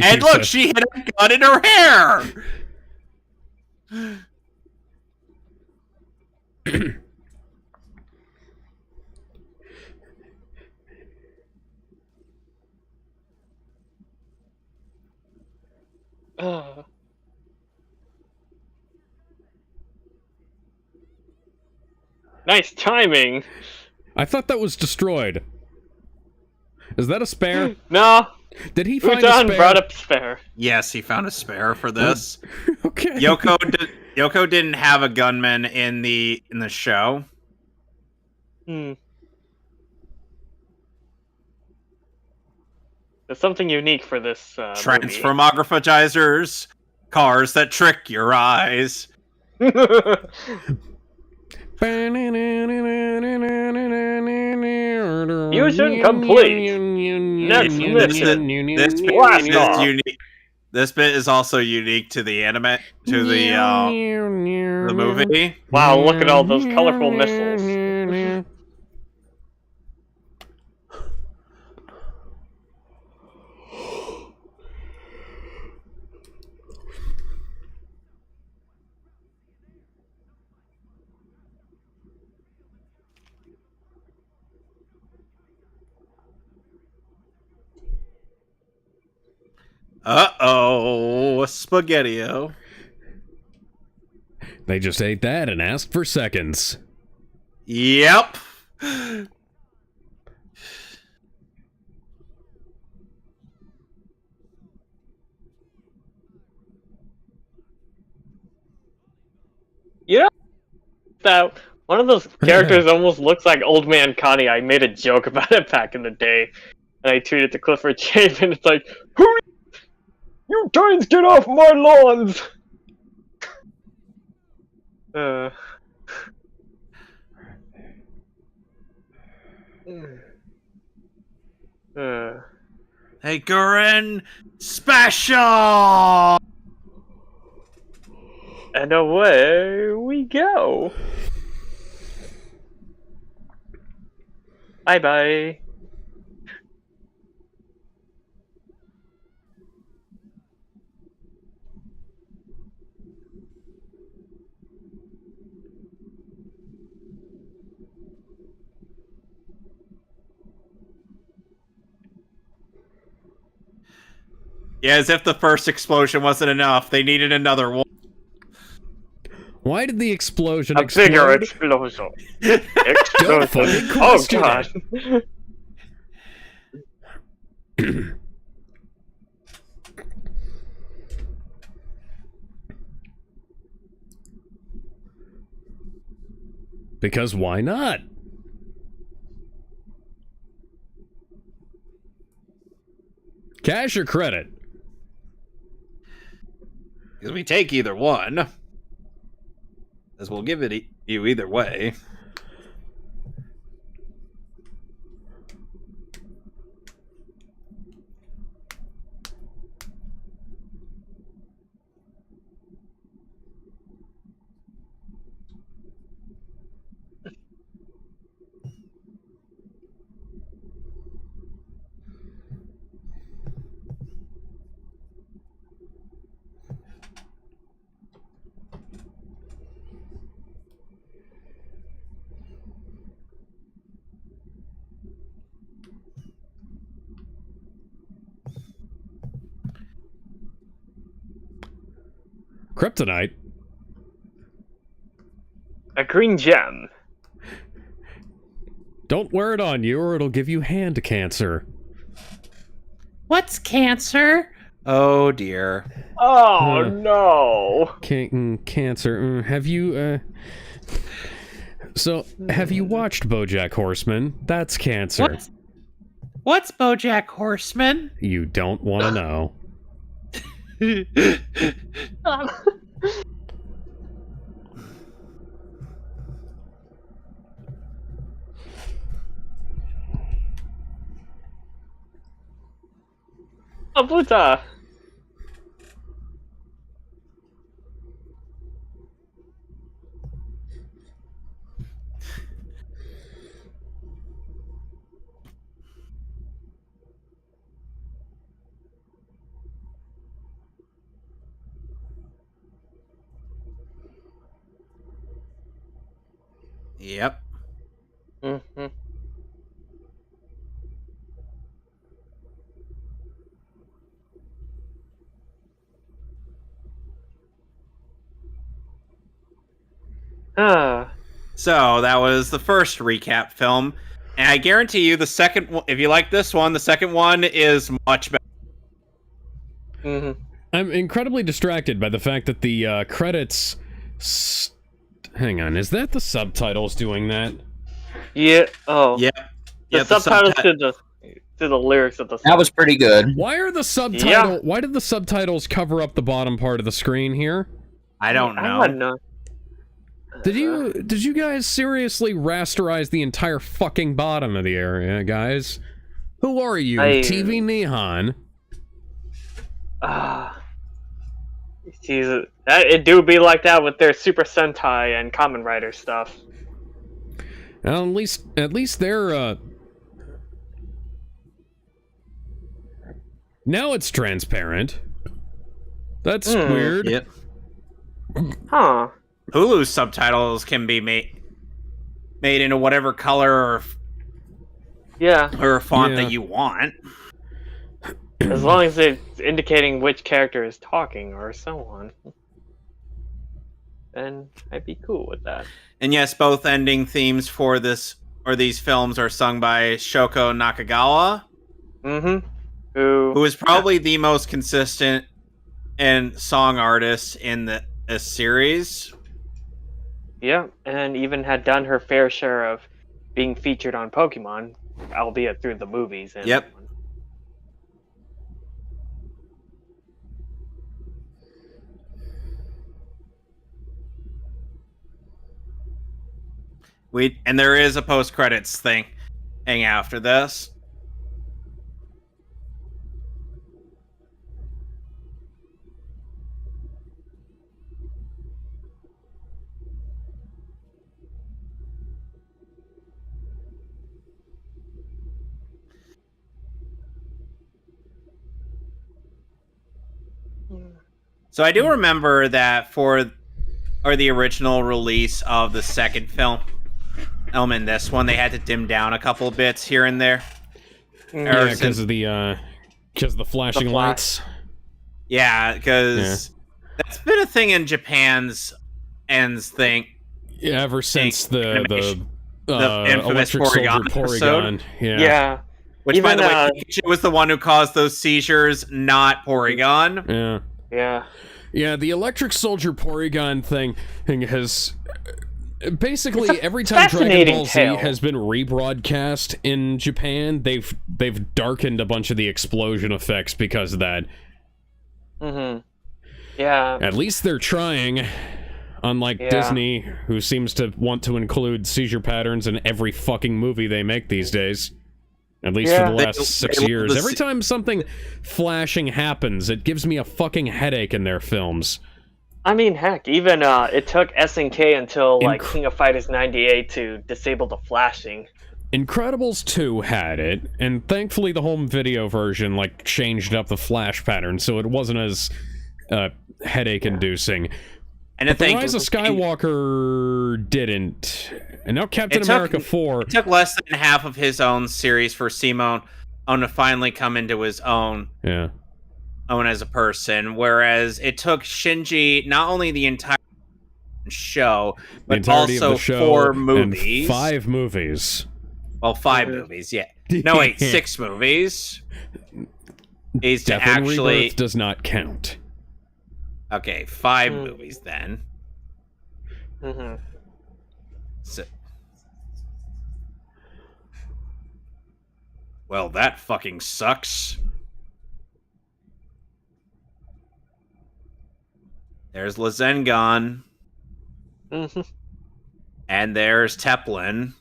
And look, she had a gun in her hair! Nice timing. I thought that was destroyed. Is that a spare? No. Did he find a Utan spare? brought up spare. Yes, he found a spare for this. Okay. Yoko didn't have a gunman in the show. There's something unique for this movie. Transformographizers, cars that trick your eyes. Fusion complete. Next mission. This bit is also unique to the anime, to the movie. Wow, look at all those colorful missiles. Uh-oh, Spaghetti-O. They just ate that and asked for seconds. Yep. You know that one of those characters almost looks like Old Man Connie. I made a joke about it back in the day, and I tweeted to Clifford Chapin. It's like, "Who? You guys get off my lawns!" Hey, Gurren, special! And away we go. Bye bye. Yeah, as if the first explosion wasn't enough. They needed another one. Why did the explosion A bigger explosion. Don't fucking Oh question god. Because why not? Cash or credit? Because we take either one. As we'll give it you either way. Kryptonite? A green gem. Don't wear it on you or it'll give you hand cancer. What's cancer? Oh dear. Oh no. Cancer. Have you, So, have you watched BoJack Horseman? That's cancer. What's BoJack Horseman? You don't want to know. Abuta. Yep. Mm-hmm. So that was the first recap film, and I guarantee you the second one, if you like this one, the second one is much better. Mm-hmm. I'm incredibly distracted by the fact that the credits... Hang on, is that the subtitles doing that? Yeah. Oh. Yeah. The subtitles to the lyrics of the song. That was pretty good. Why are the subtitle? Why did the subtitles cover up the bottom part of the screen here? I don't know. I don't know. Did you guys seriously rasterize the entire fucking bottom of the area, guys? Who are you, TV Neon? Jesus, it do be like that with their Super Sentai and Kamen Rider stuff. Well, at least they're now it's transparent. That's weird. Yep. Huh. Hulu's subtitles can be made into whatever color or font that you want. As long as it's indicating which character is talking or so on. Then I'd be cool with that. And yes, both ending themes for these films are sung by Shoko Nakagawa. Mm-hmm. Who is probably the most consistent and song artist in the series. Yeah, and even had done her fair share of being featured on Pokemon, albeit through the movies. And yep. And there is a post-credits thing after this. So I do remember that for the original release of the second film, in this one, they had to dim down a couple bits here and there. Yeah, because of the flashing lights. Yeah, because that's been a thing in Japan's thing. Yeah, ever since the infamous Electric Soldier Porygon. Yeah. Which, by the way, Pikachu was the one who caused those seizures, not Porygon. Yeah. Yeah. Yeah, the Electric Soldier Porygon thing has... Basically, every time Dragon Ball Z has been rebroadcast in Japan, they've darkened a bunch of the explosion effects because of that. Mm-hmm. Yeah. At least they're trying. Unlike Disney, who seems to want to include seizure patterns in every fucking movie they make these days. At least for the last 6 years. Every time something flashing happens, it gives me a fucking headache in their films. I mean, heck, even it took SNK until King of Fighters 98 to disable the flashing. Incredibles 2 had it, and thankfully the home video version changed up the flash pattern so it wasn't as headache-inducing. And but the Rise of Skywalker didn't. And now Captain America 4... It took less than half of his own series for Simone to finally come into his own. Yeah. Own as a person, whereas it took Shinji not only the entire show, but also 4 movies. 5 movies. Well, 5 movies, yeah. No, wait, 6 movies. Is to Death and Rebirth does not count. Okay, 5 movies then. Mm-hmm. Well, that fucking sucks. There's Lagann. Mm-hmm. And there's Teplin.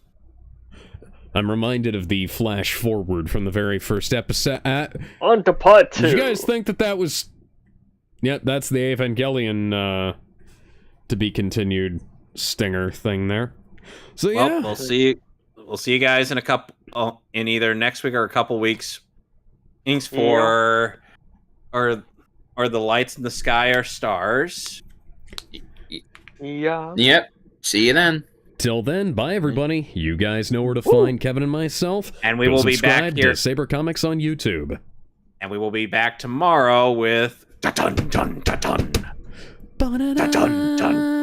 I'm reminded of the flash forward from the very first episode. On to part 2. Did you guys think that was... Yep, that's the Evangelion to be continued stinger thing there. So yeah. Well, we'll see you guys in in either next week or a couple weeks. Thanks for Are the lights in the sky are stars? Yeah. Yep. See you then. Till then, bye everybody. You guys know where to find Kevin and myself. And we will be back here. To Saber Comics on YouTube. And we will be back tomorrow with dun dun dun dun dun dun dun dun.